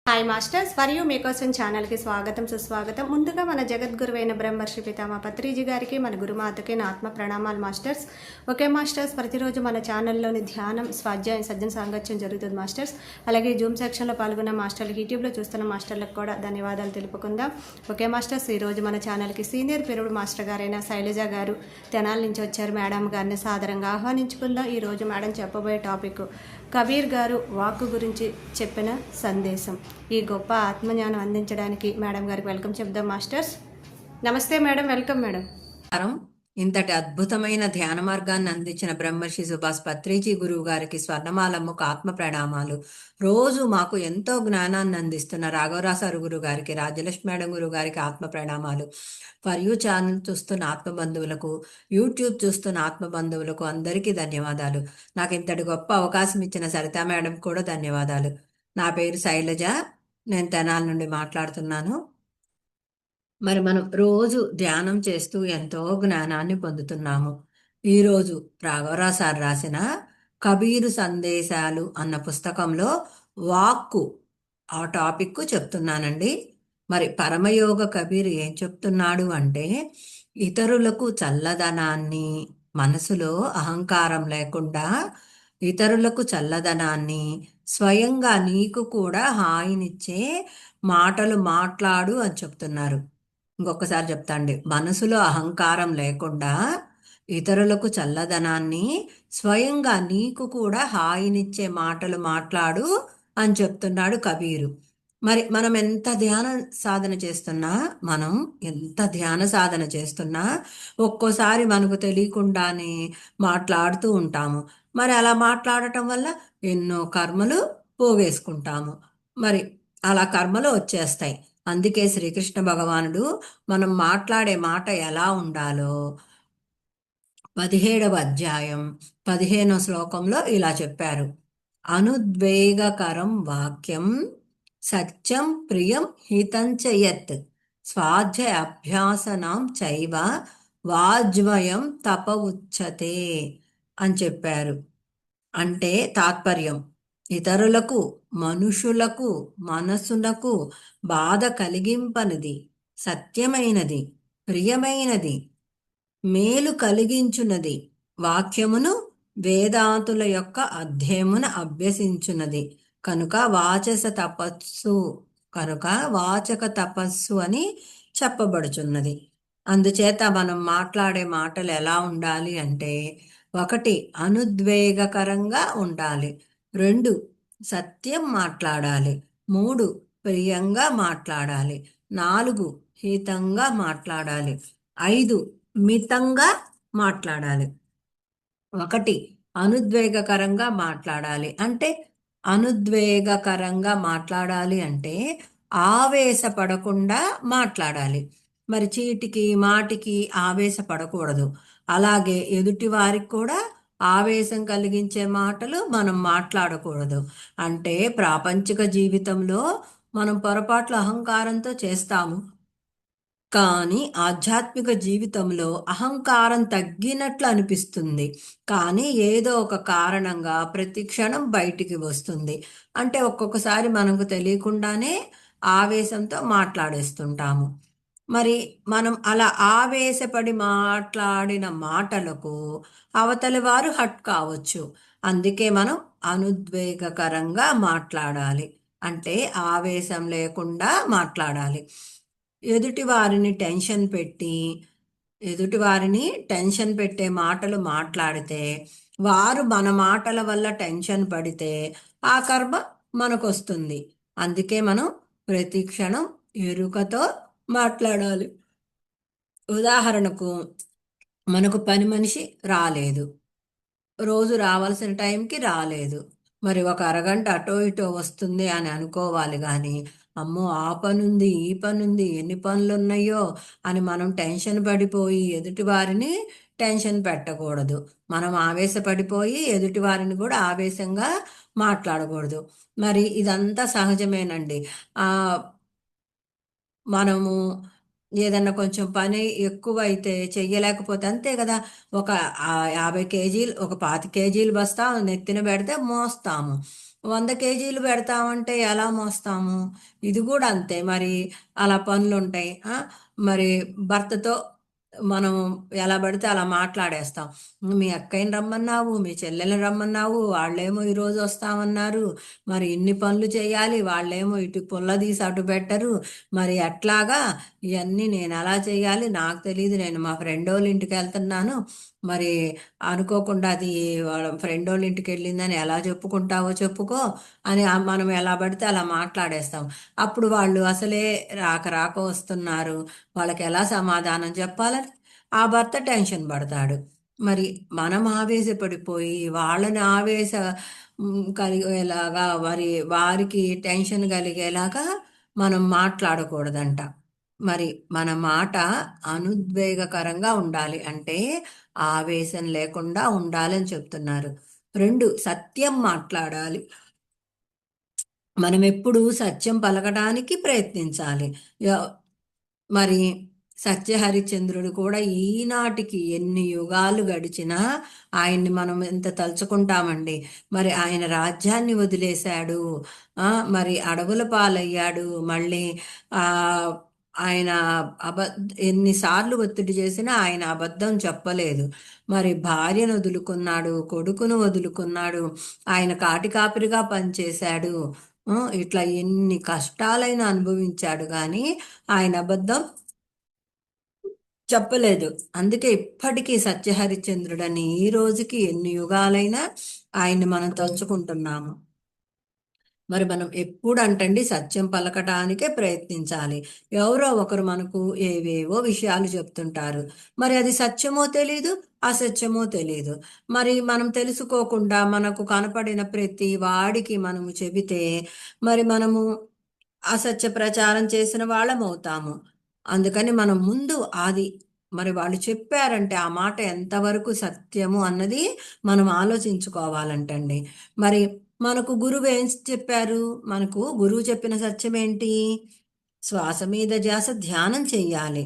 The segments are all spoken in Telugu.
హాయ్ మాస్టర్స్ మరియు మీకోసం ఛానల్కి స్వాగతం సుస్వాగతం. ముందుగా మన జగద్గురువైన బ్రహ్మర్షి పితామ పత్రిజీ గారికి, మన గురుమాతకి నా ఆత్మ ప్రణామాలు మాస్టర్స్. ఓకే మాస్టర్స్, ప్రతిరోజు మన ఛానల్లోని ధ్యానం, స్వాధ్యాయం, సజ్జన సాంగత్యం జరుగుతుంది మాస్టర్స్. అలాగే జూమ్ సెక్షన్లో పాల్గొన్న మాస్టర్లకు, యూట్యూబ్లో చూస్తున్న మాస్టర్లకు కూడా ధన్యవాదాలు తెలుపుకుందాం. ఓకే మాస్టర్స్, ఈరోజు మన ఛానల్కి సీనియర్ పిరుడు మాస్టర్ గారైన శైలజ గారు తెనాల నుంచి వచ్చారు. మేడం గారిని సాదరంగా ఆహ్వానించుకుందాం. ఈరోజు మేడం చెప్పబోయే టాపిక్ కబీర్ గారు వాక్కు గురించి చెప్పిన సందేశం. ఈ గొప్ప ఆత్మజ్ఞానం అందించడానికి మేడం గారికి వెల్కమ్ చెప్దాం మాస్టర్స్. నమస్తే మేడం, వెల్కమ్ మేడం. ఇంతటి అద్భుతమైన ధ్యాన మార్గాన్ని అందించిన బ్రహ్మర్షి సుభాష్ పత్రిజీ గురువు గారికి స్వర్ణమాలమ్మకు ఆత్మ ప్రణామాలు. రోజు మాకు ఎంతో జ్ఞానాన్ని అందిస్తున్న రాఘవరాసారు గురువు గారికి, రాజ్యలక్ష్మి మేడం గురువు గారికి ఆత్మ ప్రణామాలు. ఫర్ యూ ఛానల్ చూస్తున్న ఆత్మ బంధువులకు, యూట్యూబ్ చూస్తున్న ఆత్మ బంధువులకు అందరికీ ధన్యవాదాలు. నాకు ఇంతటి గొప్ప అవకాశం ఇచ్చిన సరితా మేడం కూడా ధన్యవాదాలు. నా పేరు శైలజ, నేను తెనాల నుండి మాట్లాడుతున్నాను. మరి మనం రోజు ధ్యానం చేస్తూ ఎంతో జ్ఞానాన్ని పొందుతున్నాము. ఈరోజు రాఘవరావు సార్ రాసిన కబీరు సందేశాలు అన్న పుస్తకంలో వాక్కు ఆ టాపిక్ చెప్తున్నానండి. మరి పరమయోగ కబీర్ ఏం చెప్తున్నాడు అంటే, ఇతరులకు చల్లదనాన్ని, మనసులో అహంకారం లేకుండా ఇతరులకు చల్లదనాన్ని, స్వయంగా నీకు కూడా హాయినిచ్చే మాటలు మాట్లాడు అని చెప్తున్నారు. ఇంకొకసారి చెప్తా అండి. మనసులో అహంకారం లేకుండా ఇతరులకు చల్లదనాన్ని, స్వయంగా నీకు కూడా హాయినిచ్చే మాటలు మాట్లాడు అని చెప్తున్నాడు కబీరు. మరి మనం ఎంత ధ్యాన సాధన చేస్తున్నా, ఒక్కోసారి మనకు తెలియకుండానే మాట్లాడుతూ ఉంటాము. మరి అలా మాట్లాడటం వల్ల ఎన్నో కర్మలు పోగేసుకుంటాము. మరి అలా కర్మలు వచ్చేస్తాయి. అందుకే శ్రీకృష్ణ భగవానుడు మనం మాట్లాడే మాట ఎలా ఉండాలో 17వ అధ్యాయం 15వ శ్లోకంలో ఇలా చెప్పారు. అనుద్వేగకరం వాక్యం సత్యం ప్రియం హితంచయత్ స్వాధ్యాయ అభ్యాసనం చైవ వాజ్వయం తప ఉచ్యతే అని చెప్పారు. అంటే తాత్పర్యం, ఇతరులకు, మనుషులకు మనసునకు బాధ కలిగింపనిది, సత్యమైనది, ప్రియమైనది, మేలు కలిగించున్నది వాక్యమును వేదాంతుల యొక్క అధ్యయమున అభ్యసించున్నది కనుక వాచక తపస్సు అని చెప్పబడుచున్నది. అందుచేత మనం మాట్లాడే మాటలు ఎలా ఉండాలి అంటే, 1 అనుద్వేగకరంగా ఉండాలి, 2 సత్యం మాట్లాడాలి, 3 ప్రియంగా మాట్లాడాలి, 4 హితంగా మాట్లాడాలి, 5 మితంగా మాట్లాడాలి. 1 అనుద్వేగకరంగా మాట్లాడాలి అంటే ఆవేశపడకుండా మాట్లాడాలి. మరి చీటికి మాటికి ఆవేశపడకూడదు. అలాగే ఎదుటి వారికి కూడా ఆవేశం కలిగించే మాటలు మనం మాట్లాడకూడదు. అంటే ప్రాపంచిక జీవితంలో మనం పొరపాట్లు అహంకారంతో చేస్తాము, కానీ ఆధ్యాత్మిక జీవితంలో అహంకారం తగ్గినట్లు అనిపిస్తుంది, కానీ ఏదో ఒక కారణంగా ప్రతి క్షణం బయటికి వస్తుంది. అంటే ఒక్కొక్కసారి మనకు తెలియకుండానే ఆవేశంతో మాట్లాడేస్తుంటాము. మరి మనం అలా ఆవేశపడి మాట్లాడిన మాటలకు అవతలి వారు హట్ కావచ్చు. అందుకే మనం అనుద్వేగకరంగా మాట్లాడాలి, అంటే ఆవేశం లేకుండా మాట్లాడాలి. ఎదుటివారిని టెన్షన్ పెట్టే మాటలు మాట్లాడితే, వారు మన మాటల వల్ల టెన్షన్ పడితే ఆ కర్మ మనకొస్తుంది. అందుకే మనం ప్రతి క్షణం ఎరుకతో మాట్లాడాలి. ఉదాహరణకు, మనకు పని మనిషి రాలేదు, రోజు రావాల్సిన టైంకి రాలేదు, మరి ఒక అరగంట అటో ఇటో వస్తుంది అని అనుకోవాలి. కానీ అమ్మో ఆ పనుంది, ఈ పనుంది, ఎన్ని పనులు ఉన్నాయో అని మనం టెన్షన్ పడిపోయి ఎదుటి వారిని టెన్షన్ పెట్టకూడదు. మనం ఆవేశపడిపోయి ఎదుటి వారిని కూడా ఆవేశంగా మాట్లాడకూడదు. మరి ఇదంతా సహజమేనండి. మనము ఏదన్నా కొంచెం పని ఎక్కువైతే చెయ్యలేకపోతే అంతే కదా, ఒక 50 కేజీలు, ఒక 25 కేజీలు బస్తా నెత్తిన పెడితే మోస్తాము. 100 కేజీలు పెడతామంటే ఎలా మోస్తాము? ఇది కూడా అంతే మరి. అలా పనులుంటాయి. మరి భర్తతో మనం ఎలా పడితే అలా మాట్లాడేస్తాం. మీ అక్కయ్యని రమ్మన్నావు, మీ చెల్లెల్ని రమ్మన్నావు, వాళ్ళేమో ఈరోజు వస్తామన్నారు. మరి ఇన్ని పనులు చేయాలి, వాళ్ళేమో ఇటు పుల్ల తీసి అటు పెట్టరు. మరి ఎట్లాగా ఇవన్నీ నేను ఎలా చేయాలి? నాకు తెలీదు. నేను మా ఫ్రెండోళ్ళ ఇంటికి వెళ్తున్నాను. మరి అనుకోకుండా అది వాళ్ళ ఫ్రెండోళ్ళ ఇంటికి వెళ్ళిందని ఎలా చెప్పుకుంటావో చెప్పుకో అని మనం ఎలా పడితే అలా మాట్లాడేస్తాం. అప్పుడు వాళ్ళు అసలే రాక రాక వస్తున్నారు, వాళ్ళకి ఎలా సమాధానం చెప్పాలని ఆ భర్త టెన్షన్ పడతాడు. మరి మనం ఆవేశపడిపోయి వాళ్ళని కలిగేలాగా మరి వారికి టెన్షన్ కలిగేలాగా మనం మాట్లాడకూడదంట. మరి మన మాట అనుద్వేగకరంగా ఉండాలి, అంటే ఆవేశం లేకుండా ఉండాలని చెప్తున్నారు. 2, సత్యం మాట్లాడాలి. మనం ఎప్పుడు సత్యం పలకడానికి ప్రయత్నించాలి. య- మరి సత్యహరిశ్చంద్రుడు కూడా ఈనాటికి ఎన్ని యుగాలు గడిచినా ఆయన్ని మనం ఎంత తలుచుకుంటామండి. మరి ఆయన రాజ్యాన్ని వదిలేశాడు. ఆ మరి అడవుల పాలయ్యాడు. మళ్ళీ ఆ ఆయన ఎన్నిసార్లు ఒత్తిడి చేసినా ఆయన అబద్ధం చెప్పలేదు. మరి భార్యను వదులుకున్నాడు, కొడుకును వదులుకున్నాడు, ఆయన కాటి కాపరిగా పనిచేశాడు. ఇట్లా ఎన్ని కష్టాలైనా అనుభవించాడు కానీ ఆయన అబద్ధం చెప్పలేదు. అందుకే ఇప్పటికీ సత్యహరిశ్చంద్రుడని ఈ రోజుకి ఎన్ని యుగాలైనా ఆయన్ని మనం తలుచుకుంటున్నాము. మరి మనం ఎప్పుడు అంటండి సత్యం పలకటానికే ప్రయత్నించాలి. ఎవరో ఒకరు మనకు ఏవేవో విషయాలు చెప్తుంటారు. మరి అది సత్యమో తెలీదు, అసత్యమో తెలీదు. మరి మనం తెలుసుకోకుండా మనకు కనపడిన ప్రతి వాడికి మనము చెబితే మరి మనము అసత్య ప్రచారం చేసిన వాళ్ళం అవుతాము. అందుకని మనం ముందు అది మరి వాళ్ళు చెప్పారంటే ఆ మాట ఎంతవరకు సత్యము అన్నది మనం ఆలోచించుకోవాలంటండి. మరి మనకు గురువు ఏం చెప్పారు? మనకు గురువు చెప్పిన సత్యం ఏంటి? శ్వాస మీద ధ్యాస ధ్యానం చెయ్యాలి.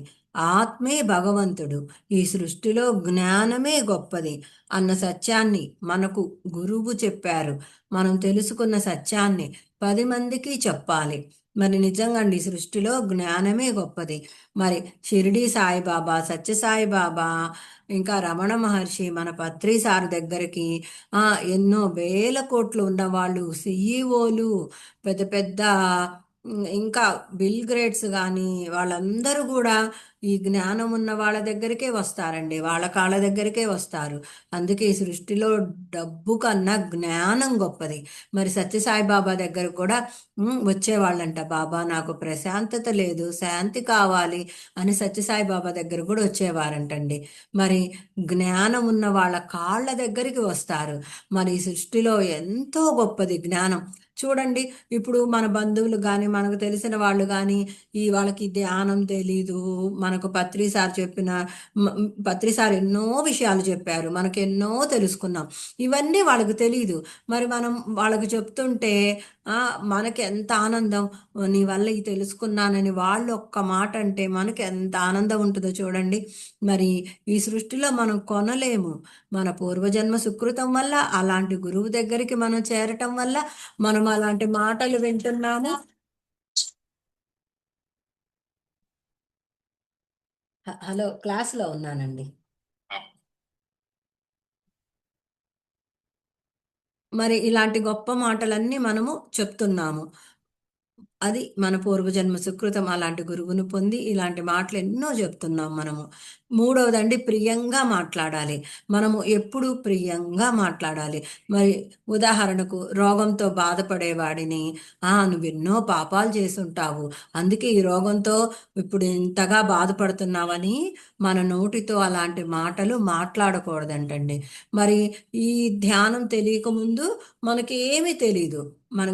ఆత్మే భగవంతుడు. ఈ సృష్టిలో జ్ఞానమే గొప్పది అన్న సత్యాన్ని మనకు గురువు చెప్పారు. మనం తెలుసుకున్న సత్యాన్ని 10 మందికి చెప్పాలి. మరి నిజంగా అండి ఈ సృష్టిలో జ్ఞానమే గొప్పది. మరి షిరిడి సాయిబాబా, సత్య సాయిబాబా, ఇంకా రమణ మహర్షి మన పత్రి సార్ దగ్గరికి ఎన్నో వేల కోట్లు ఉన్న వాళ్ళు, సిఈఓలు, పెద్ద పెద్ద ఇంకా బిల్ గ్రేట్స్ కానీ వాళ్ళందరూ కూడా ఈ జ్ఞానం ఉన్న వాళ్ళ దగ్గరికే వస్తారండి. వాళ్ళ కాళ్ళ దగ్గరికే వస్తారు. అందుకే ఈ సృష్టిలో డబ్బు కన్నా జ్ఞానం గొప్పది. మరి సత్యసాయి బాబా దగ్గర కూడా వచ్చేవాళ్ళంట. బాబా నాకు ప్రశాంతత లేదు, శాంతి కావాలి అని సత్యసాయి బాబా దగ్గర కూడా వచ్చేవారంటండి. మరి జ్ఞానం ఉన్న వాళ్ళ కాళ్ళ దగ్గరికి వస్తారు. మరి ఈ సృష్టిలో ఎంతో గొప్పది జ్ఞానం. చూడండి, ఇప్పుడు మన బంధువులు కానీ మనకు తెలిసిన వాళ్ళు కానీ వాళ్ళకి ధ్యానం తెలీదు. మనకు పత్రిసార్ చెప్పిన పత్రిసార్ ఎన్నో విషయాలు చెప్పారు, మనకు ఎన్నో తెలుసుకున్నాం. ఇవన్నీ వాళ్ళకి తెలీదు. మరి మనం వాళ్ళకి చెప్తుంటే మనకి ఎంత ఆనందం. నీ వల్ల ఇది తెలుసుకున్నానని వాళ్ళు ఒక్క మాట అంటే మనకి ఎంత ఆనందం ఉంటుందో చూడండి. మరి ఈ సృష్టిలో మనం కొనలేము. మన పూర్వజన్మ సుకృతం వల్ల అలాంటి గురువు దగ్గరికి మనం చేరటం వల్ల మనం అలాంటి మాటలు వింటున్నాము. హలో, క్లాస్లో ఉన్నానండి. మరి ఇలాంటి గొప్ప మాటలన్నీ మనము చెప్తున్నాము. అది మన పూర్వజన్మ సుకృతం. అలాంటి గురువును పొంది ఇలాంటి మాటలు ఎన్నో చెప్తున్నాం మనము. మూడవదండి, ప్రియంగా మాట్లాడాలి. మనము ఎప్పుడు ప్రియంగా మాట్లాడాలి. మరి ఉదాహరణకు రోగంతో బాధపడేవాడిని నువ్వు ఎన్నో పాపాలు చేసుంటావు, అందుకే ఈ రోగంతో ఇప్పుడు ఇంతగా బాధపడుతున్నావని మన నోటితో అలాంటి మాటలు మాట్లాడకూడదంటండి. మరి ఈ ధ్యానం తెలియకముందు మనకి ఏమీ తెలీదు. మన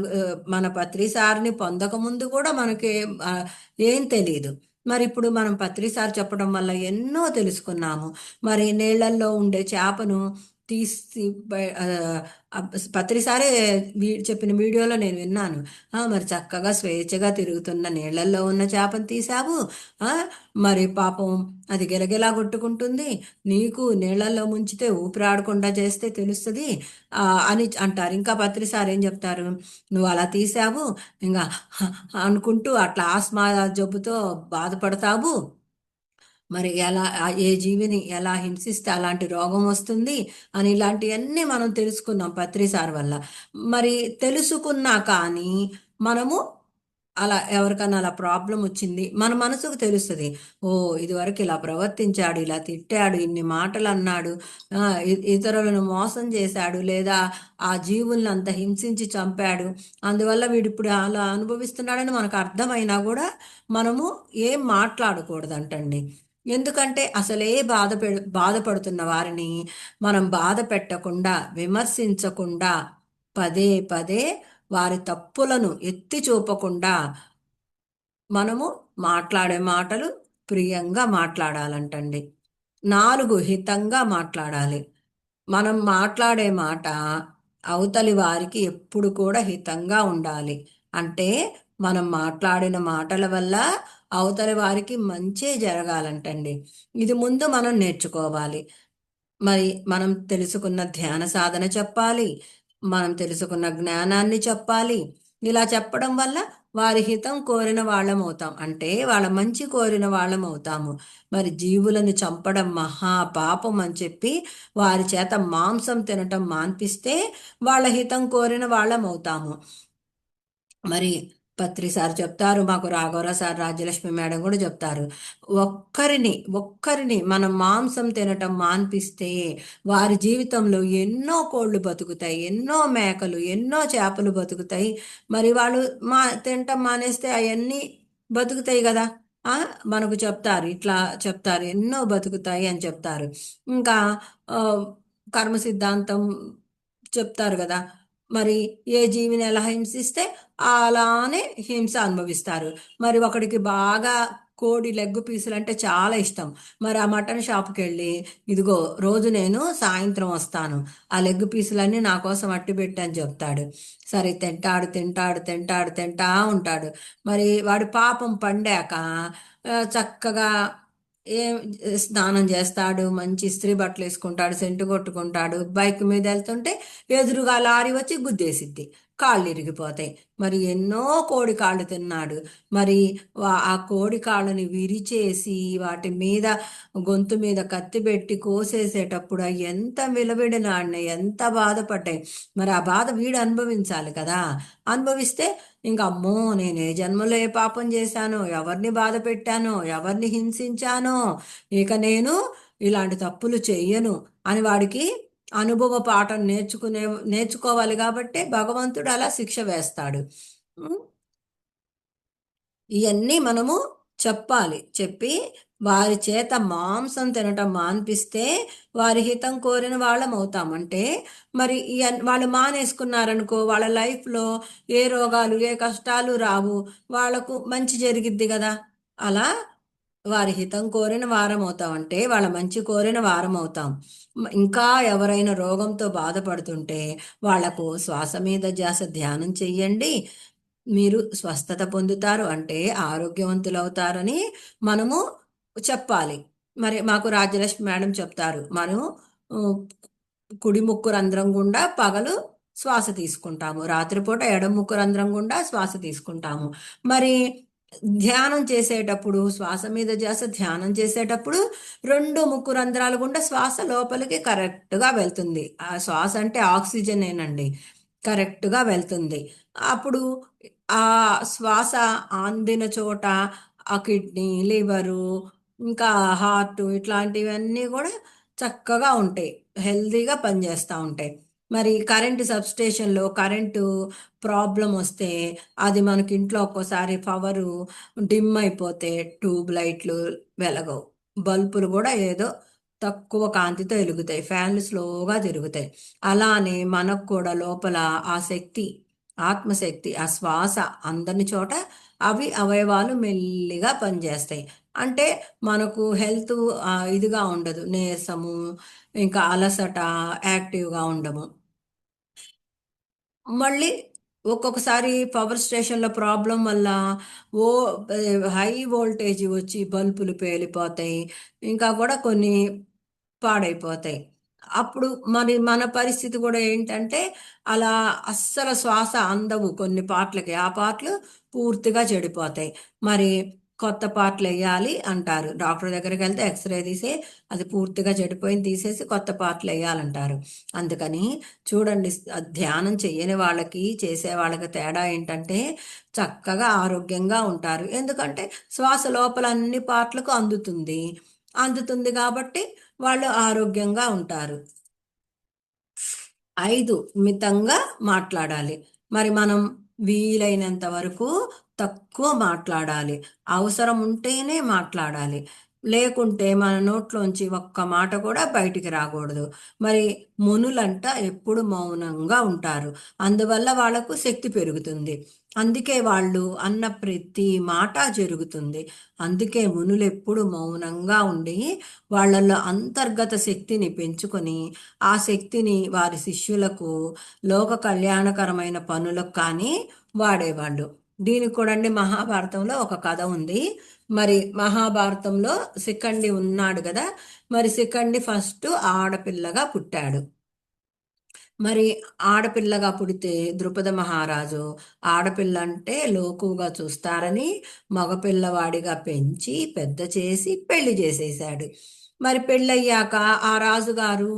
మన పత్రిసారిని పొందకముందు కూడా మనకి ఏం తెలీదు. మరి ఇప్పుడు మనం పత్రిసారి చెప్పడం వల్ల ఎన్నో తెలుసుకున్నాము. మరి నీళ్ళల్లో ఉండే చేపను తీసి పత్రిసారే చెప్పిన వీడియోలో నేను విన్నాను. మరి చక్కగా స్వేచ్ఛగా తిరుగుతున్న నీళ్ళల్లో ఉన్న చేపను తీసావు. ఆ, మరి పాపం అది గిలగిలా కొట్టుకుంటుంది. నీకు నీళ్ళల్లో ముంచితే ఊపిరాడకుండా చేస్తే తెలుస్తుంది అని అంటారు. ఇంకా పత్రిసారి ఏం చెప్తారు, నువ్వు అలా తీసావు ఇంకా అనుకుంటూ అట్లా ఆస్మా జబ్బుతో బాధపడతావు. మరి ఎలా ఏ జీవిని ఎలా హింసిస్తే అలాంటి రోగం వస్తుంది అని ఇలాంటివన్నీ మనం తెలుసుకున్నాం పత్రిసార్ వల్ల. మరి తెలుసుకున్నా కానీ మనము అలా ఎవరికన్నా అలా ప్రాబ్లం వచ్చింది మన మనసుకు తెలుస్తుంది. ఓ, ఇదివరకు ఇలా ప్రవర్తించాడు, ఇలా తిట్టాడు, ఇన్ని మాటలు అన్నాడు, ఇతరులను మోసం చేశాడు, లేదా ఆ జీవుల్ని అంత హింసించి చంపాడు, అందువల్ల వీడు ఇప్పుడు అలా అనుభవిస్తున్నాడని మనకు అర్థమైనా కూడా మనము ఏం మాట్లాడకూడదంటండి. ఎందుకంటే అసలే బాధపడుతున్న వారిని మనం బాధ పెట్టకుండా, విమర్శించకుండా, పదే పదే వారి తప్పులను ఎత్తి చూపకుండా మనము మాట్లాడే మాటలు ప్రియంగా మాట్లాడాలంటండి. నాలుగు హితంగా మాట్లాడాలి. మనం మాట్లాడే మాట అవతలి వారికి ఎప్పుడు కూడా హితంగా ఉండాలి. అంటే మనం మాట్లాడిన మాటల వల్ల అవతలి వారికి మంచే జరగాలంటండి. ఇది ముందు మనం నేర్చుకోవాలి. మరి మనం తెలుసుకున్న ధ్యాన సాధన చెప్పాలి, మనం తెలుసుకున్న జ్ఞానాన్ని చెప్పాలి. ఇలా చెప్పడం వల్ల వారి హితం కోరిన వాళ్ళం అవుతాం, అంటే వాళ్ళ మంచి కోరిన వాళ్ళం అవుతాము. మరి జీవులను చంపడం మహా పాపం అని చెప్పి వారి చేత మాంసం తినటం మాన్పిస్తే వాళ్ళ హితం కోరిన వాళ్ళం అవుతాము. మరి పత్రిసారి చెప్తారు, మాకు రాఘవరావు సార్, రాజ్యలక్ష్మి మేడం కూడా చెప్తారు, ఒక్కరిని మనం మాంసం తినటం మాన్పిస్తే వారి జీవితంలో ఎన్నో కోళ్ళు బతుకుతాయి, ఎన్నో మేకలు, ఎన్నో చేపలు బతుకుతాయి. మరి వాళ్ళు తినటం మానేస్తే అవన్నీ బతుకుతాయి కదా. ఆ, మనకు చెప్తారు, ఇట్లా చెప్తారు, ఎన్నో బతుకుతాయి అని చెప్తారు. ఇంకా ఆ, కర్మ సిద్ధాంతం చెప్తారు కదా. మరి ఏ జీవిని ఎలా హింసిస్తే అలానే హింస అనుభవిస్తారు. మరి ఒకడికి బాగా కోడి లెగ్ పీసులు అంటే చాలా ఇష్టం. మరి ఆ మటన్ షాప్కి వెళ్ళి, ఇదిగో రోజు నేను సాయంత్రం వస్తాను, ఆ లెగ్ పీసులన్నీ నా కోసం అట్టి పెట్టని చెప్తాడు. సరే, తింటాడు తింటాడు తింటాడు తింటా ఉంటాడు. మరి వాడి పాపం పండాక చక్కగా ఏం స్నానం చేస్తాడు, మంచి ఇస్త్రీ బట్టలు వేసుకుంటాడు, సెంటు కొట్టుకుంటాడు, బైక్ మీద వెళ్తుంటే ఎదురుగా లారీ వచ్చి గుద్దేసిద్ది, కాళ్ళు ఇరిగిపోతాయి. మరి ఎన్నో కోడి కాళ్ళు తిన్నాడు. మరి ఆ కోడి కాళ్ళని విరిచేసి వాటి మీద గొంతు మీద కత్తి పెట్టి కోసేసేటప్పుడు అవి ఎంత విలవిడలాడినాయి, ఎంత బాధపడ్డాయి. మరి ఆ బాధ వీడు అనుభవించాలి కదా. అనుభవిస్తే ఇంక అమ్మో, నేను ఏ జన్మలో ఏ పాపం చేశానో, ఎవరిని బాధ పెట్టానో, ఎవరిని హింసించానో, ఇక నేను ఇలాంటి తప్పులు చెయ్యను అని వాడికి అనుభవ పాఠం నేర్చుకోవాలి. కాబట్టే భగవంతుడు అలా శిక్ష వేస్తాడు. ఇవన్నీ మనము చెప్పాలి. చెప్పి వారి చేత మాంసం తినటం మాన్పిస్తే వారి హితం కోరిన వాళ్ళం అవుతాం. అంటే మరి వాళ్ళు మానేసుకున్నారనుకో, వాళ్ళ లైఫ్లో ఏ రోగాలు, ఏ కష్టాలు రావు, వాళ్లకు మంచి జరిగిద్ది కదా. అలా వారి హితం కోరిన వారం అవుతాం, అంటే వాళ్ళ మంచి కోరిన వారం అవుతాం. ఇంకా ఎవరైనా రోగంతో బాధపడుతుంటే వాళ్లకు శ్వాస మీద ధ్యాస ధ్యానం చెయ్యండి, మీరు స్వస్థత పొందుతారు, అంటే ఆరోగ్యవంతులు అవుతారని మనము చెప్పాలి. మరి మాకు రాజ్యలక్ష్మి మేడం చెప్తారు, మనం కుడి ముక్కు రంధ్రం గుండా పగలు శ్వాస తీసుకుంటాము, రాత్రిపూట ఎడమ ముక్కు రంధ్రం గుండా శ్వాస తీసుకుంటాము. మరి ధ్యానం చేసేటప్పుడు, శ్వాస మీద ధ్యాస ధ్యానం చేసేటప్పుడు రెండు ముక్కు రంధ్రాల గుండా శ్వాస లోపలికి కరెక్ట్గా వెళ్తుంది. ఆ శ్వాస అంటే ఆక్సిజనేనండి, కరెక్ట్గా వెళ్తుంది. అప్పుడు ఆ శ్వాస అందిన చోట ఆ కిడ్నీ, లివరు, ఇంకా హార్ట్ ఇట్లాంటివన్నీ కూడా చక్కగా ఉంటాయి, హెల్తీగా పనిచేస్తూ ఉంటాయి. మరి కరెంటు సబ్స్టేషన్లో కరెంటు ప్రాబ్లం వస్తే అది మనకి ఇంట్లో ఒక్కోసారి పవరు డిమ్ అయిపోతే ట్యూబ్ లైట్లు వెలగవు, బల్బులు కూడా ఏదో తక్కువ కాంతితో వెలుగుతాయి, ఫ్యాన్లు స్లోగా తిరుగుతాయి. అలానే మనకు కూడా లోపల ఆ శక్తి, ఆత్మశక్తి, ఆ శ్వాస అందని చోట అవి అవయవాలు మెల్లిగా పనిచేస్తాయి. అంటే మనకు హెల్త్ ఇదిగా ఉండదు, నీరసము, ఇంకా అలసట, యాక్టివ్గా ఉండము. మళ్ళీ ఒక్కొక్కసారి పవర్ స్టేషన్‌లో ప్రాబ్లమ్ వల్ల ఓ హై వోల్టేజ్ వచ్చి బల్బులు పేలిపోతాయి. ఇంకా కూడా కొన్ని పాడైపోతాయి. అప్పుడు మరి మన పరిస్థితి కూడా ఏంటంటే, అలా అస్సలు శ్వాస అందవు కొన్ని పార్ట్‌లకి. ఆ పార్ట్‌లు పూర్తిగా చెడిపోతాయి. మరి కొత్త పార్ట్‌లెయ్యాలి అంటారు. డాక్టర్ దగ్గరికెళ్తే ఎక్స్‌రే తీసి అది పూర్తిగా చెడిపోయింది తీసేసి కొత్త పార్ట్‌లెయ్యాలంటారు. అందుకని చూడండి, ధ్యానం చెయ్యని వాళ్ళకి, చేసే వాళ్ళకి తేడా ఏంటంటే చక్కగా ఆరోగ్యంగా ఉంటారు. ఎందుకంటే శ్వాస లోపల అన్ని పార్ట్‌లకు అందుతుంది. అందుతుంది కాబట్టి వాళ్ళు ఆరోగ్యంగా ఉంటారు. 5, మితంగా మాట్లాడాలి. మరి మనం వీలైనంత వరకు తక్కువ మాట్లాడాలి. అవసరం ఉంటేనే మాట్లాడాలి. లేకుంటే మన నోట్లోంచి ఒక్క మాట కూడా బయటికి రాకూడదు. మరి మునులంట ఎప్పుడు మౌనంగా ఉంటారు. అందువల్ల వాళ్ళకు శక్తి పెరుగుతుంది. అందుకే వాళ్ళు అన్న ప్రతి మాట జరుగుతుంది. అందుకే మునులెప్పుడు మౌనంగా ఉండి వాళ్ళలో అంతర్గత శక్తిని పెంచుకొని ఆ శక్తిని వారి శిష్యులకు లోక కళ్యాణకరమైన పనులకు కానీ వాడేవాళ్ళు. దీనికి కూడా అండి మహాభారతంలో ఒక కథ ఉంది. మరి మహాభారతంలో శిఖండి ఉన్నాడు కదా! మరి శిఖండి ఫస్ట్ ఆడపిల్లగా పుట్టాడు. మరి ఆడపిల్లగా పుడితే ద్రుపద మహారాజు ఆడపిల్ల అంటే లోకువగా చూస్తారని మగపిల్లవాడిగా పెంచి పెద్ద చేసి పెళ్లి చేసేశాడు. మరి పెళ్ళయ్యాక ఆ రాజుగారు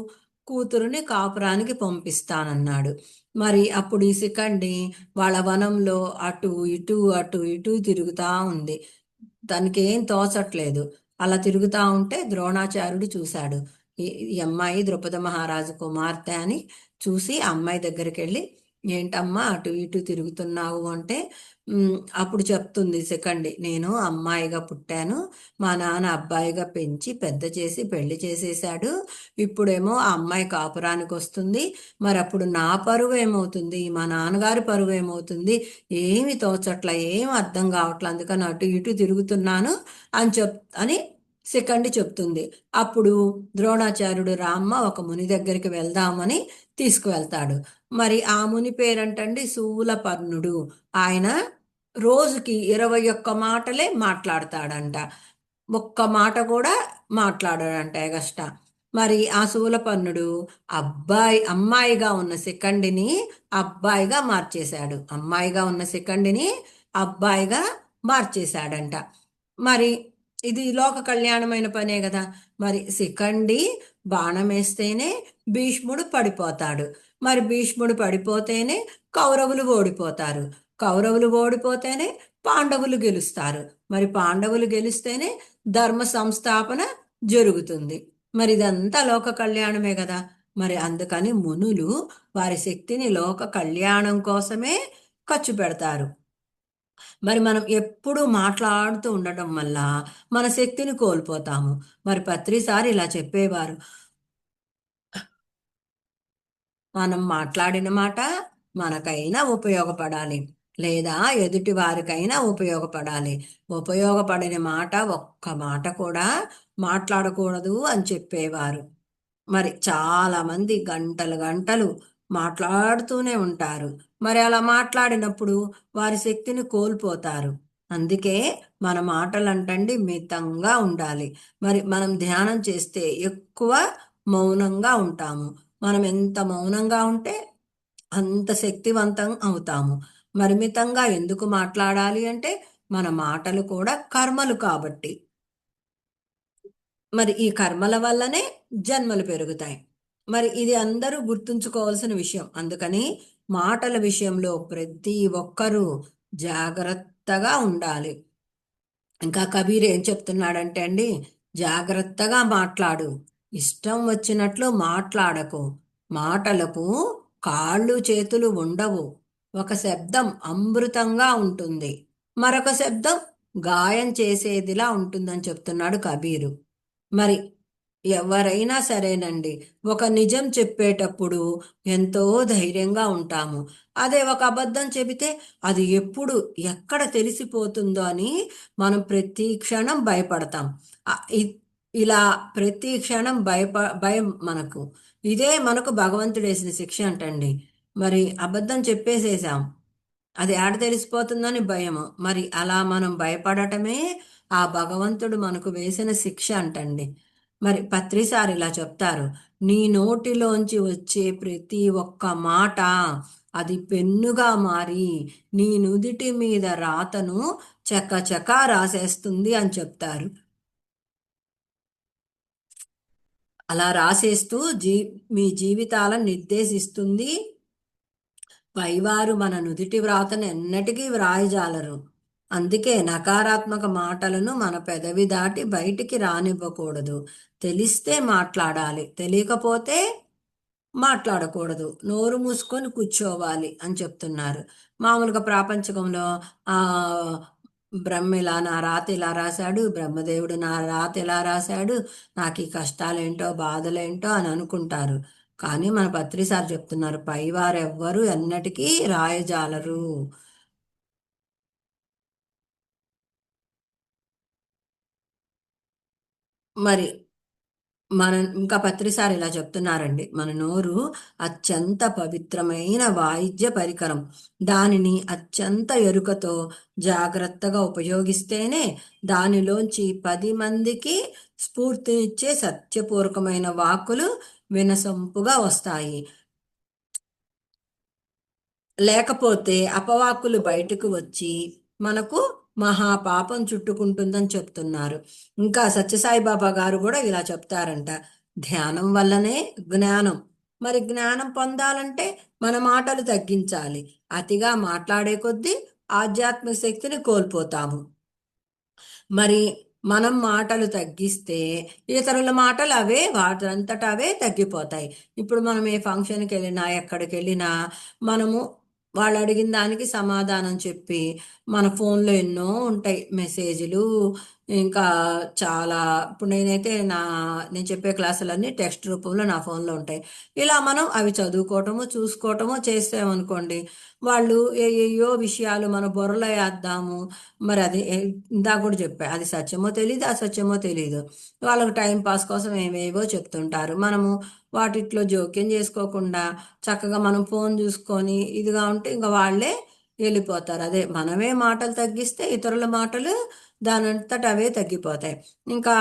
కూతురుని కాపురానికి పంపిస్తానన్నాడు. మరి అప్పుడు ఈ శిఖండి వాళ్ళ వనంలో అటు ఇటు అటు ఇటు తిరుగుతా ఉంది. తనకేం తోచట్లేదు. అలా తిరుగుతా ఉంటే ద్రోణాచార్యుడు చూశాడు. ఈ అమ్మాయి ద్రుపద మహారాజు కుమార్తె అని చూసి ఆ అమ్మాయి దగ్గరికెళ్ళి, "ఏంటమ్మా అటు ఇటు తిరుగుతున్నావు" అంటే, అప్పుడు చెప్తుంది శిఖండి, "నేను అమ్మాయిగా పుట్టాను. మా నాన్న అబ్బాయిగా పెంచి పెద్ద చేసి పెళ్లి చేసేశాడు. ఇప్పుడేమో ఆ అమ్మాయి కాపురానికొస్తుంది. మరప్పుడు నా పరువేమవుతుంది? మా నాన్నగారి పరువేమవుతుంది? ఏమి తోచట్ల, ఏం అర్థం కావట్ల. అందుకని అటు ఇటు తిరుగుతున్నాను" అని శిఖండి చెప్తుంది. అప్పుడు ద్రోణాచార్యుడు, "రామ్మ ఒక ముని దగ్గరికి వెళ్దామని" తీసుకువెళ్తాడు. మరి ఆ ముని పేరంటండి శూలపర్ణుడు. ఆయన రోజుకి 21 మాటలే మాట్లాడతాడంట. ఒక్క మాట కూడా మాట్లాడడంట ఎగస్ట్రా. మరి ఆ శూలపర్ణుడు అమ్మాయిగా ఉన్న శిఖండిని అబ్బాయిగా మార్చేశాడు. అమ్మాయిగా ఉన్న శిఖండిని అబ్బాయిగా మార్చేశాడంట. మరి ఇది లోక కళ్యాణమైన పనే కదా! మరి శిఖండి బాణమేస్తేనే భీష్ముడు పడిపోతాడు. మరి భీష్ముడు పడిపోతేనే కౌరవులు ఓడిపోతారు. కౌరవులు ఓడిపోతేనే పాండవులు గెలుస్తారు. మరి పాండవులు గెలిస్తేనే ధర్మ సంస్థాపన జరుగుతుంది. మరి ఇదంతా లోక కళ్యాణమే కదా! మరి అందుకని మునులు వారి శక్తిని లోక కళ్యాణం కోసమే ఖర్చు పెడతారు. మరి మనం ఎప్పుడూ మాట్లాడుతూ ఉండటం వల్ల మన శక్తిని కోల్పోతాము. మరి పత్రిసారి ఇలా చెప్పేవారు, మనం మాట్లాడిన మాట మనకైనా ఉపయోగపడాలి. లేదా ఎదుటి వారికైనా ఉపయోగపడాలి. ఉపయోగపడని మాట ఒక్క మాట కూడా మాట్లాడకూడదు అని చెప్పేవారు. మరి చాలామంది గంటలు గంటలు మాట్లాడుతూనే ఉంటారు. మరి అలా మాట్లాడినప్పుడు వారి శక్తిని కోల్పోతారు. అందుకే మన మాటలంటండి మితంగా ఉండాలి. మరి మనం ధ్యానం చేస్తే ఎక్కువ మౌనంగా ఉంటాము. మనం ఎంత మౌనంగా ఉంటే అంత శక్తివంతం అవుతాము. మరి మితంగా ఎందుకు మాట్లాడాలి అంటే మన మాటలు కూడా కర్మలు కాబట్టి. మరి ఈ కర్మల వల్లనే జన్మలు పెరుగుతాయి. మరి ఇది అందరూ గుర్తుంచుకోవాల్సిన విషయం. అందుకని మాటల విషయంలో ప్రతి ఒక్కరూ జాగ్రత్తగా ఉండాలి. ఇంకా కబీర్ ఏం చెప్తున్నాడంటే అండి, జాగ్రత్తగా మాట్లాడు. ఇష్టం వచ్చినట్లు మాట్లాడకు. మాటలకు కాళ్ళు చేతులు ఉండవు. ఒక శబ్దం అమృతంగా ఉంటుంది. మరొక శబ్దం గాయం చేసేదిలా ఉంటుందని చెప్తున్నాడు కబీరు. మరి ఎవరైనా సరేనండి. ఒక నిజం చెప్పేటప్పుడు ఎంతో ధైర్యంగా ఉంటాము. అదే ఒక అబద్ధం చెబితే అది ఎప్పుడు, ఎక్కడ తెలిసిపోతుందో అని మనం ప్రతి క్షణం భయపడతాం. ఆహ్, ఇ ఇలా ప్రతి క్షణం భయం మనకు. ఇదే మనకు భగవంతుడేసిన శిక్ష అంటండి. మరి అబద్ధం చెప్పేసేసాం. అది ఏడ తెలిసిపోతుందని భయము. మరి అలా మనం భయపడటమే ఆ భగవంతుడు మనకు వేసిన శిక్ష అంటండి. మరి పత్రిసార్ ఇలా చెప్తారు. నీ నోటిలోంచి వచ్చే ప్రతి ఒక్క మాట అది పెన్నుగా మారి నీ నుదిటి మీద రాతను చకచకా రాసేస్తుంది అని చెప్తారు. అలా రాసేస్తూ మీ జీవితాలను నిర్దేశిస్తుంది. పైవారు మన నుదిటి వ్రాతను ఎన్నటికీ వ్రాయజాలరు. అందుకే నకారాత్మక మాటలను మన పెదవి దాటి బయటికి రానివ్వకూడదు. తెలిస్తే మాట్లాడాలి, తెలియకపోతే మాట్లాడకూడదు. నోరు మూసుకొని కూర్చోవాలి అని చెప్తున్నారు. మామూలుగా ప్రాపంచికంలో ఆ బ్రహ్మ ఇలా నా రాత ఇలా రాశాడు, బ్రహ్మదేవుడు నా రాత ఇలా రాశాడు, నాకు ఈ కష్టాలేంటో బాధలేంటో అని అనుకుంటారు. కానీ మన పత్రిసార్ చెప్తున్నారు, పైవారెవ్వరూ ఎన్నటికీ రాయజాలరు. మరి ఇంకా పత్రిసారి ఇలా చెప్తున్నారండి. మన నోరు అత్యంత పవిత్రమైన వాయిద్య పరికరం. దానిని అత్యంత ఎరుకతో జాగ్రత్తగా ఉపయోగిస్తేనే దానిలోంచి 10 మందికి స్ఫూర్తినిచ్చే సత్యపూర్వకమైన వాక్కులు వినసొంపుగా వస్తాయి. లేకపోతే అపవాక్కులు బయటకు వచ్చి మనకు మహాపాపం చుట్టుకుంటుందని చెప్తున్నారు. ఇంకా సత్యసాయిబాబా గారు కూడా ఇలా చెప్తారంట. ధ్యానం వల్లనే జ్ఞానం. మరి జ్ఞానం పొందాలంటే మన మాటలు తగ్గించాలి. అతిగా మాట్లాడే కొద్దీ ఆధ్యాత్మిక శక్తిని కోల్పోతాము. మరి మనం మాటలు తగ్గిస్తే ఇతరుల మాటలు అవే వాటంతట అవే తగ్గిపోతాయి. ఇప్పుడు మనం ఏ ఫంక్షన్కి వెళ్ళినా ఎక్కడికి వెళ్ళినా మనము వాళ్ళు అడిగిన దానికి సమాధానం చెప్పి మన ఫోన్లో ఎన్నో ఉంటాయి మెసేజ్లు. ఇంకా చాలా ఇప్పుడు నేను చెప్పే క్లాసులన్నీ టెక్స్ట్ రూపంలో నా ఫోన్లో ఉంటాయి. ఇలా మనం అవి చదువుకోవటము చూసుకోవటము చేసామనుకోండి, వాళ్ళు ఏయో విషయాలు మన బుర్రలో వేద్దాము. మరి అది ఇందాక కూడా చెప్పా, అది సత్యమో తెలియదు, అసత్యమో తెలియదు. వాళ్ళకు టైం పాస్ కోసం ఏవేవో చెప్తుంటారు. మనము వాటిట్లో జోక్యం చేసుకోకుండా చక్కగా మనం ఫోన్ చూసుకొని ఇదిగా ఉంటే ఇంకా వాళ్ళే వెళ్ళిపోతారు. అదే మనమే మాటలు తగ్గిస్తే ఇతరుల మాటలు దానంతట అవే తగ్గిపోతాయి. ఇంకా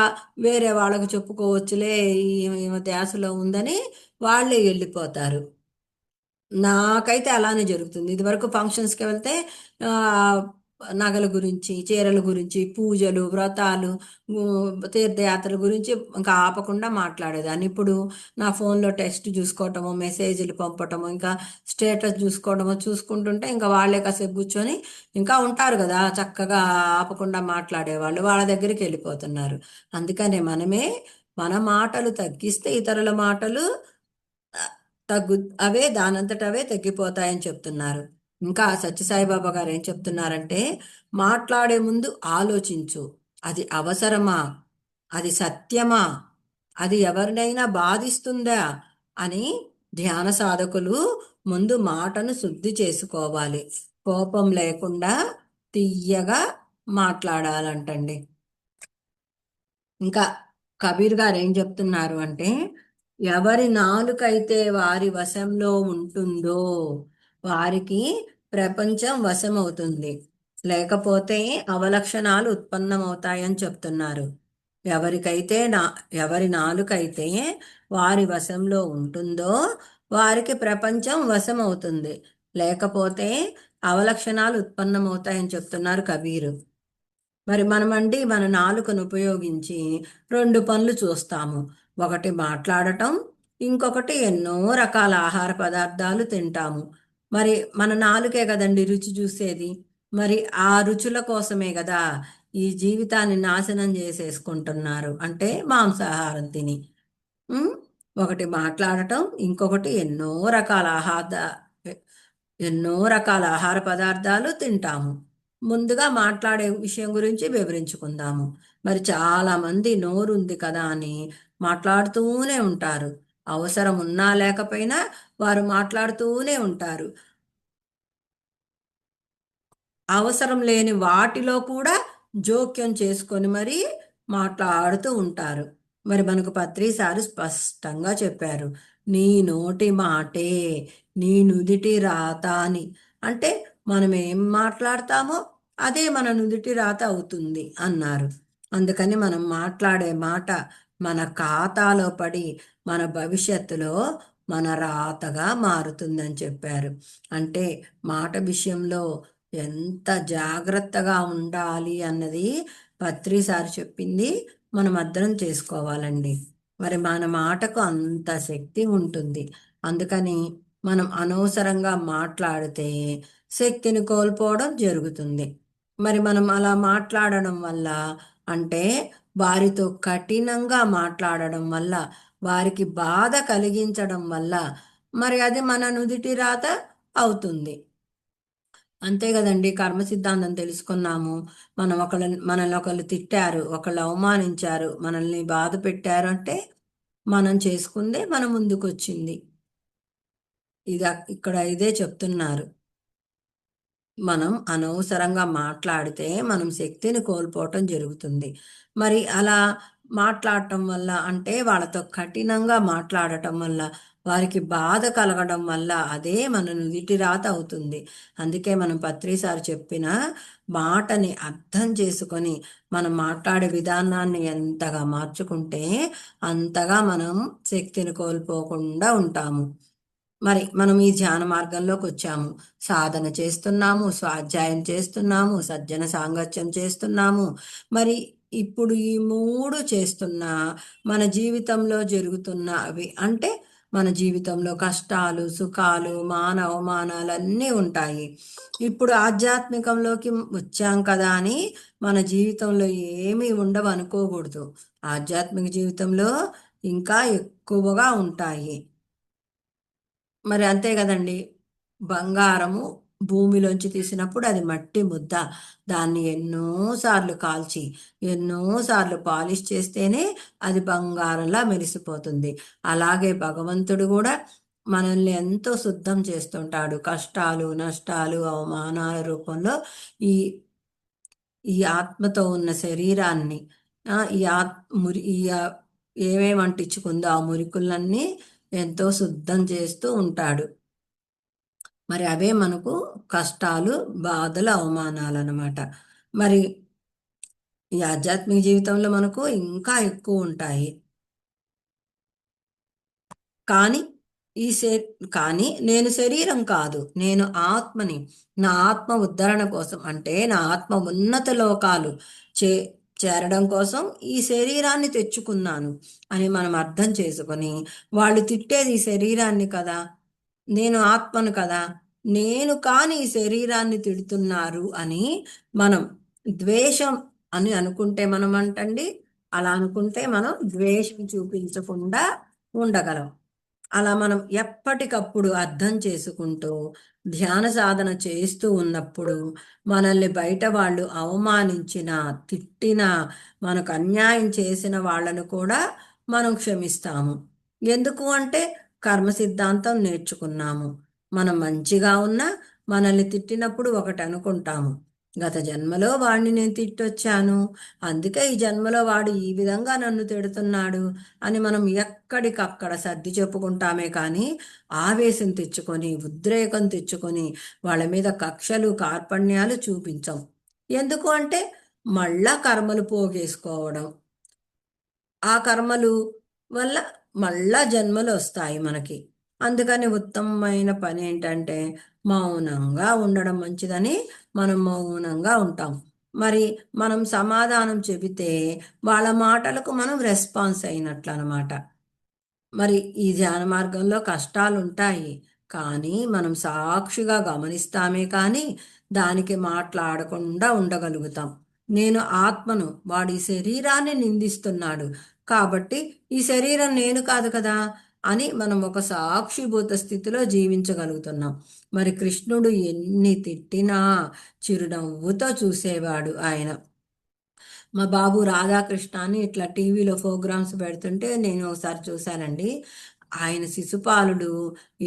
వేరే వాళ్ళకు చెప్పుకోవచ్చులే, ఈమె ధ్యాసలో ఉందని వాళ్ళే వెళ్ళిపోతారు. నాకైతే అలానే జరుగుతుంది. ఇదివరకు ఫంక్షన్స్‌కి వెళ్తే ఆహ్, నగల గురించి, చీరల గురించి, పూజలు, వ్రతాలు, తీర్థయాత్రల గురించి ఇంకా ఆపకుండా మాట్లాడేదాన్ని. ఇప్పుడు నా ఫోన్‌లో టెక్స్ట్ చూసుకోవటము, మెసేజ్‌లు పంపటము, ఇంకా స్టేటస్ చూసుకోవడము, చూసుకుంటుంటే ఇంకా వాళ్ళే కాసేపు కూర్చొని ఇంకా ఉంటారు గదా! చక్కగా ఆపకుండా మాట్లాడేవాళ్ళు. వాళ్ళ దగ్గరికెళ్ళిపోతున్నారు. అందుకనే మనమే మన మాటలు తగ్గిస్తే ఇతరుల మాటలు ఆహ్, తగ్గు అవే దానంతట అవే తగ్గిపోతాయని చెప్తున్నారు. ఇంకా సత్యసాయిబాబా గారు ఏం చెప్తున్నారంటే, మాట్లాడే ముందు ఆలోచించు. అది అవసరమా? అది సత్యమా? అది ఎవరినైనా బాధిస్తుందా? అని ధ్యాన సాధకులు ముందు మాటను శుద్ధి చేసుకోవాలి. కోపం లేకుండా తియ్యగా మాట్లాడాలంటండి. ఇంకా కబీర్ గారు ఏం చెప్తున్నారు అంటే, ఎవరి నాలుకైతే వారి వశంలో ఉంటుందో వారికి ప్రపంచం వశమవుతుంది. లేకపోతే అవలక్షణాలు ఉత్పన్నమవుతాయని చెప్తున్నారు. ఎవరికైతే నా ఎవరి నాలుకైతే వారి వశంలో ఉంటుందో వారికి ప్రపంచం వశమవుతుంది. లేకపోతే అవలక్షణాలు ఉత్పన్నమవుతాయని చెప్తున్నారు కబీరు. మరి మనమండి మన నాలుకను ఉపయోగించి 2 పనులు చూస్తాము. ఒకటి మాట్లాడటం, ఇంకొకటి ఎన్నో రకాల ఆహార పదార్థాలు తింటాము. మరి మన నాలుకే కదండీ రుచి చూసేది. మరి ఆ రుచుల కోసమే గదా ఈ జీవితాన్ని నాశనం చేసేసుకుంటున్నారు. అంటే మాంసాహారం తిని. హ్మ్. ఒకటి మాట్లాడటం, ఇంకొకటి ఎన్నో రకాల ఆహార పదార్థాలు తింటాము. ముందుగా మాట్లాడే విషయం గురించి వివరించుకుందాము. మరి చాలామంది నోరుంది కదా అని మాట్లాడుతూనే ఉంటారు. అవసరం ఉన్నా లేకపోయినా వారు మాట్లాడుతూనే ఉంటారు. అవసరం లేని వాటిలో కూడా జోక్యం చేసుకొని మరీ మాట్లాడుతూ ఉంటారు. మరి మనకు పత్రి సారు స్పష్టంగా చెప్పారు. నీ నోటి మాటే నీ నుదిటి రాత అని. అంటే మనం ఏం మాట్లాడతామో అదే మన నుదిటి రాత అవుతుంది అన్నారు. అందుకని మనం మాట్లాడే మాట మన ఖాతాలో పడి మన భవిష్యత్తులో మన రాతగా మారుతుందని చెప్పారు. అంటే మాట విషయంలో ఎంత జాగ్రత్తగా ఉండాలి అన్నది పత్రి సార్ చెప్పింది మనం అర్థం చేసుకోవాలండి. మరి మన మాటకు అంత శక్తి ఉంటుంది. అందుకని మనం అనవసరంగా మాట్లాడితే శక్తిని కోల్పోవడం జరుగుతుంది. మరి మనం అలా మాట్లాడడం వల్ల, అంటే వారితో కఠినంగా మాట్లాడడం వల్ల, వారికి బాధ కలిగించడం వల్ల, మరి అది మన నుదిటి రాత అవుతుంది. అంతే కదండి. కర్మ సిద్ధాంతం తెలుసుకున్నాము. మనల్ని ఒకళ్ళు తిట్టారు, ఒకళ్ళు అవమానించారు, మనల్ని బాధ పెట్టారు అంటే మనం చేసుకుందే మన ముందుకొచ్చింది. ఇక్కడ ఇదే చెప్తున్నారు. మనం అనవసరంగా మాట్లాడితే మనం శక్తిని కోల్పోవటం జరుగుతుంది. మరి అలా మాట్లాడటం వల్ల, అంటే వాళ్ళతో కఠినంగా మాట్లాడటం వల్ల, వారికి బాధ కలగడం వల్ల అదే మన నుదిటి రాత అవుతుంది. అందుకే మనం పత్రి సార్ చెప్పిన మాటని అర్థం చేసుకొని మనం మాట్లాడే విధానాన్ని ఎంతగా మార్చుకుంటే అంతగా మనం శక్తిని కోల్పోకుండా ఉంటాము. మరి మనం ఈ ధ్యాన మార్గంలోకి వచ్చాము. సాధన చేస్తున్నాము, స్వాధ్యాయం చేస్తున్నాము, సజ్జన సాంగత్యం చేస్తున్నాము. మరి ఇప్పుడు ఈ మూడు చేస్తున్నా మన జీవితంలో జరుగుతున్నవి, అంటే మన జీవితంలో కష్టాలు, సుఖాలు, మాన అవమానాలు అన్నీ ఉంటాయి. ఇప్పుడు ఆధ్యాత్మికంలోకి వచ్చాం కదా అని మన జీవితంలో ఏమీ ఉండవు అనుకోకూడదు. ఆధ్యాత్మిక జీవితంలో ఇంకా ఎక్కువగా ఉంటాయి. మరి అంతే కదండి. బంగారము భూమిలోంచి తీసినప్పుడు అది మట్టి ముద్ద. దాన్ని ఎన్నోసార్లు కాల్చి, ఎన్నోసార్లు పాలిష్ చేస్తేనే అది బంగారంలా మెరిసిపోతుంది. అలాగే భగవంతుడు కూడా మనల్ని ఎంతో శుద్ధం చేస్తుంటాడు. కష్టాలు, నష్టాలు, అవమానాల రూపంలో ఈ ఈ ఆత్మతో ఉన్న శరీరాన్ని, ఈ ఆత్ మురి ఈ ఏమేమి అంటించుకుందో ఆ మురికులన్నీ ఎంతో శుద్ధం చేస్తూ ఉంటాడు. మరి అవే మనకు కష్టాలు, బాధలు, అవమానాలు అన్నమాట. మరి ఈ ఆధ్యాత్మిక జీవితంలో మనకు ఇంకా ఎక్కువ ఉంటాయి. కానీ ఈ శే కానీ నేను శరీరం కాదు, నేను ఆత్మని. నా ఆత్మ ఉద్ధరణ కోసం, అంటే నా ఆత్మ ఉన్నత లోకాలు చే చేరడం కోసం ఈ శరీరాన్ని తెచ్చుకున్నాను అని మనం అర్థం చేసుకొని, వాళ్ళు తిట్టేది ఈ శరీరాన్ని కదా, నేను ఆత్మను కదా, నేను కాని ఈ శరీరాన్ని తిడుతున్నారు అని మనం ద్వేషం అని అనుకుంటే, మనం అంటండి అలా అనుకుంటే మనం ద్వేషం చూపించకుండా ఉండగలం. అలా మనం ఎప్పటికప్పుడు అర్థం చేసుకుంటూ ధ్యాన సాధన చేస్తూ ఉన్నప్పుడు మనల్ని బయట వాళ్ళు అవమానించిన, తిట్టిన, మనకు అన్యాయం చేసిన వాళ్ళను కూడా మనం క్షమిస్తాము. ఎందుకు అంటే కర్మ సిద్ధాంతం నేర్చుకున్నాము. మనం మంచిగా ఉన్నా మనల్ని తిట్టినప్పుడు ఒకటి అనుకుంటాము, గత జన్మలో వాడిని నేను తిట్టొచ్చాను, అందుకే ఈ జన్మలో వాడు ఈ విధంగా నన్ను తిడుతున్నాడు అని మనం ఎక్కడికక్కడ సర్ది చెప్పుకుంటామే కానీ ఆవేశం తెచ్చుకొని, ఉద్రేకం తెచ్చుకొని వాళ్ళ మీద కక్షలు, కార్పణ్యాలు చూపించం. ఎందుకు అంటే మళ్ళా కర్మలు పోగేసుకోవడం, ఆ కర్మలు వల్ల మళ్ళా జన్మలు వస్తాయి మనకి. అందుకని ఉత్తమమైన పని ఏంటంటే మౌనంగా ఉండడం మంచిదని మనం మౌనంగా ఉంటాం. మరి మనం సమాధానం చెబితే వాళ్ళ మాటలకు మనం రెస్పాన్స్ అయినట్లు అనమాట. మరి ఈ ధ్యాన మార్గంలో కష్టాలుంటాయి. కానీ మనం సాక్షిగా గమనిస్తామే కానీ దానికి మాట్లాడకుండా ఉండగలుగుతాం. నేను ఆత్మను, వాడి శరీరాన్ని నిందిస్తున్నాడు కాబట్టి ఈ శరీరం నేను కాదు కదా అని మనం ఒక సాక్షిభూత స్థితిలో జీవించగలుగుతున్నాం. మరి కృష్ణుడు ఎన్ని తిట్టినా చిరునవ్వుతో చూసేవాడు ఆయన. మా బాబు రాధాకృష్ణ అని ఇట్లా టీవీలో ప్రోగ్రామ్స్ పెడుతుంటే నేను ఒకసారి చూశానండి. ఆయన శిశుపాలుడు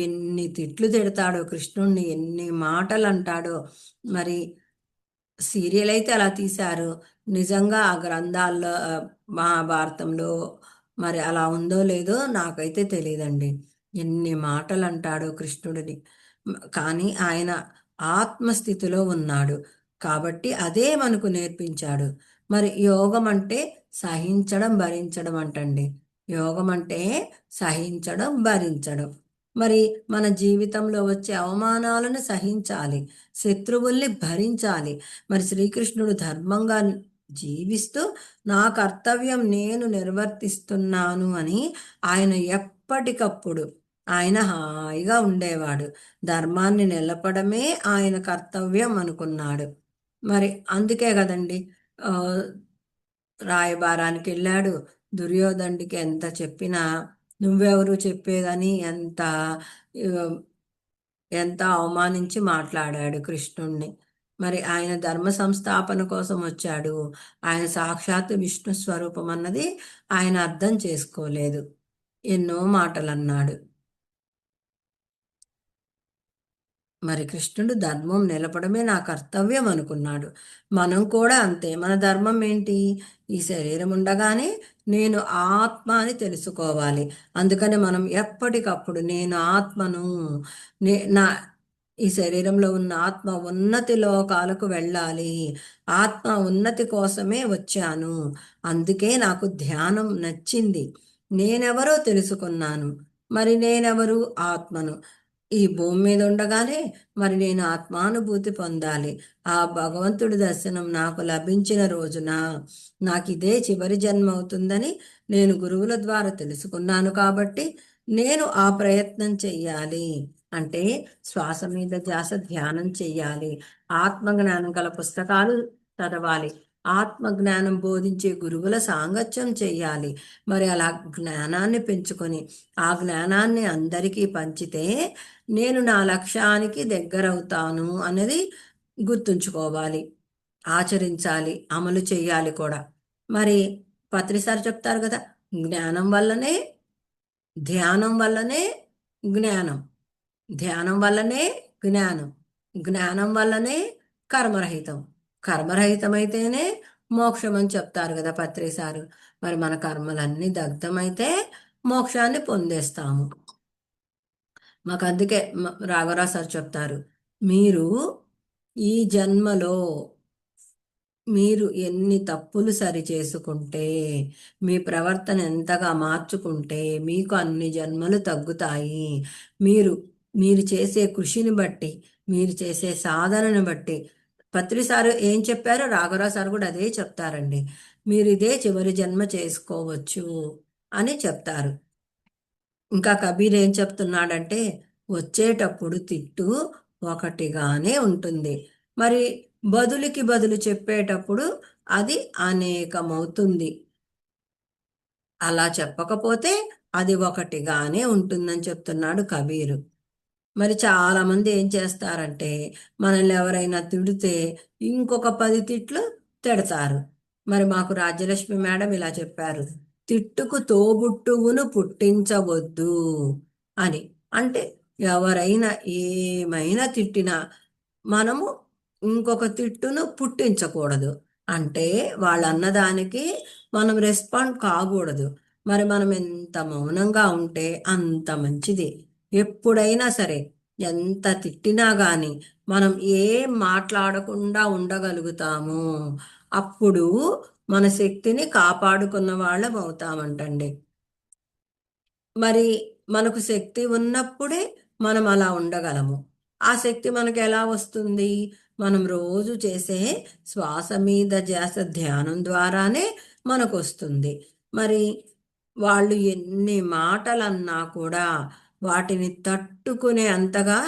ఎన్ని తిట్లు తిడతాడో కృష్ణుణ్ణి, ఎన్ని మాటలు అంటాడో. మరి సీరియల్ అయితే అలా తీశారు. నిజంగా ఆ గ్రంథాల్లో మహాభారతంలో మరి అలా ఉందో లేదో నాకైతే తెలియదండి. ఎన్ని మాటలు అంటాడో కృష్ణుడిని. కానీ ఆయన ఆత్మస్థితిలో ఉన్నాడు కాబట్టి అదే మనకు నేర్పించాడు. మరి యోగం అంటే సహించడం భరించడం అంటండి. యోగం అంటే సహించడం భరించడం. మరి మన జీవితంలో వచ్చే అవమానాలను సహించాలి, శత్రువుల్ని భరించాలి. మరి శ్రీకృష్ణుడు ధర్మంగా జీవిస్తూ నా కర్తవ్యం నేను నిర్వర్తిస్తున్నాను అని ఆయన ఎప్పటికప్పుడు ఆయన హాయిగా ఉండేవాడు. ధర్మాన్ని నిలపడమే ఆయన కర్తవ్యం అనుకున్నాడు. మరి అందుకే కదండి ఆ, రాయబారానికి వెళ్ళాడు. దుర్యోధనుడికి ఎంత చెప్పినా నువ్వెవరు చెప్పేదని ఆ, ఎంత అవమానించి మాట్లాడాడు కృష్ణుణ్ణి. మరి ఆయన ధర్మ సంస్థాపన కోసం వచ్చాడు. ఆయన సాక్షాత్ విష్ణు స్వరూపం అన్నది ఆయన అర్థం చేసుకోలేదు. ఎన్నో మాటలు అన్నాడు. మరి కృష్ణుడు ధర్మం నిలపడమే నా కర్తవ్యం అనుకున్నాడు. మనం కూడా అంతే. మన ధర్మం ఏంటి? ఈ శరీరం ఉండగానే నేను ఆత్మ అని తెలుసుకోవాలి. అందుకని మనం ఎప్పటికప్పుడు నేను ఆత్మను, నా ఈ శరీరంలో ఉన్న ఆత్మ ఉన్నతి లోకాలకు వెళ్ళాలి, ఆత్మ ఉన్నతి కోసమే వచ్చాను, అందుకే నాకు ధ్యానం నచ్చింది, నేనెవరో తెలుసుకున్నాను. మరి నేనెవరు? ఆత్మను. ఈ భూమి మీద ఉండగానే మరి నేను ఆత్మానుభూతి పొందాలి. ఆ భగవంతుడి దర్శనం నాకు లభించిన రోజున నాకు ఇదే చివరి జన్మ అవుతుందని నేను గురువుల ద్వారా తెలుసుకున్నాను. కాబట్టి నేను ఆ ప్రయత్నం చెయ్యాలి. అంటే శ్వాస మీద ధ్యాస ధ్యానం చెయ్యాలి, ఆత్మజ్ఞానం గల పుస్తకాలు చదవాలి, ఆత్మజ్ఞానం బోధించే గురువుల సాంగత్యం చెయ్యాలి. మరి అలా జ్ఞానాన్ని పెంచుకొని ఆ జ్ఞానాన్ని అందరికీ పంచితే నేను నా లక్ష్యానికి దగ్గరవుతాను అనేది గుర్తుంచుకోవాలి, ఆచరించాలి, అమలు చెయ్యాలి కూడా. మరి పత్రిసారి చెప్తారు కదా, జ్ఞానం వల్లనే, ధ్యానం వల్లనే జ్ఞానం, ధ్యానం వల్లనే జ్ఞానం, జ్ఞానం వల్లనే కర్మరహితం, కర్మరహితమైతేనే మోక్షం అని చెప్తారు కదా పత్రిసారు. మరి మన కర్మలన్నీ దగ్ధమైతే మోక్షాన్ని పొందేస్తాము. మాకు అందుకే రాఘవరావు సార్ చెప్తారు, మీరు ఈ జన్మలో మీరు ఎన్ని తప్పులు సరి చేసుకుంటే, మీ ప్రవర్తన ఎంతగా మార్చుకుంటే మీకు అన్ని జన్మలు తగ్గుతాయి. మీరు మీరు చేసే కృషిని బట్టి, మీరు చేసే సాధనను బట్టి. పత్రిసారు ఏం చెప్పారో రాఘవరావు సార్ కూడా అదే చెప్తారండి. మీరు ఇదే చివరి జన్మ చేసుకోవచ్చు అని చెప్తారు. ఇంకా కబీర్ ఏం చెప్తున్నాడంటే, వచ్చేటప్పుడు తిట్టు ఒకటిగానే ఉంటుంది, మరి బదులుకి బదులు చెప్పేటప్పుడు అది అనేకమవుతుంది. అలా చెప్పకపోతే అది ఒకటిగానే ఉంటుందని చెప్తున్నాడు కబీరు. మరి చాలా మంది ఏం చేస్తారంటే, మనల్ని ఎవరైనా తిడితే ఇంకొక 10 తిట్లు తిడతారు. మరి మాకు రాజ్యలక్ష్మి మేడం ఇలా చెప్పారు, తిట్టుకు తోబుట్టువును పుట్టించవద్దు అని. అంటే ఎవరైనా ఏమైనా తిట్టినా మనము ఇంకొక తిట్టును పుట్టించకూడదు. అంటే వాళ్ళు అన్నదానికి మనం రెస్పాండ్ కాకూడదు. మరి మనం ఎంత మౌనంగా ఉంటే అంత మంచిది. ఎప్పుడైనా సరే ఎంత తిట్టినా గాని మనం ఏం మాట్లాడకుండా ఉండగలుగుతాము. అప్పుడు మన శక్తిని కాపాడుకున్న వాళ్ళం అవుతామంటండి. మరి మనకు శక్తి ఉన్నప్పుడే మనం అలా ఉండగలము. ఆ శక్తి మనకు ఎలా వస్తుంది? మనం రోజు చేసే శ్వాస మీద ధ్యాస ధ్యానం ద్వారానే మనకు వస్తుంది. మరి వాళ్ళు ఎన్ని మాటలన్నా కూడా వాటిని తట్టుకునే అంతగా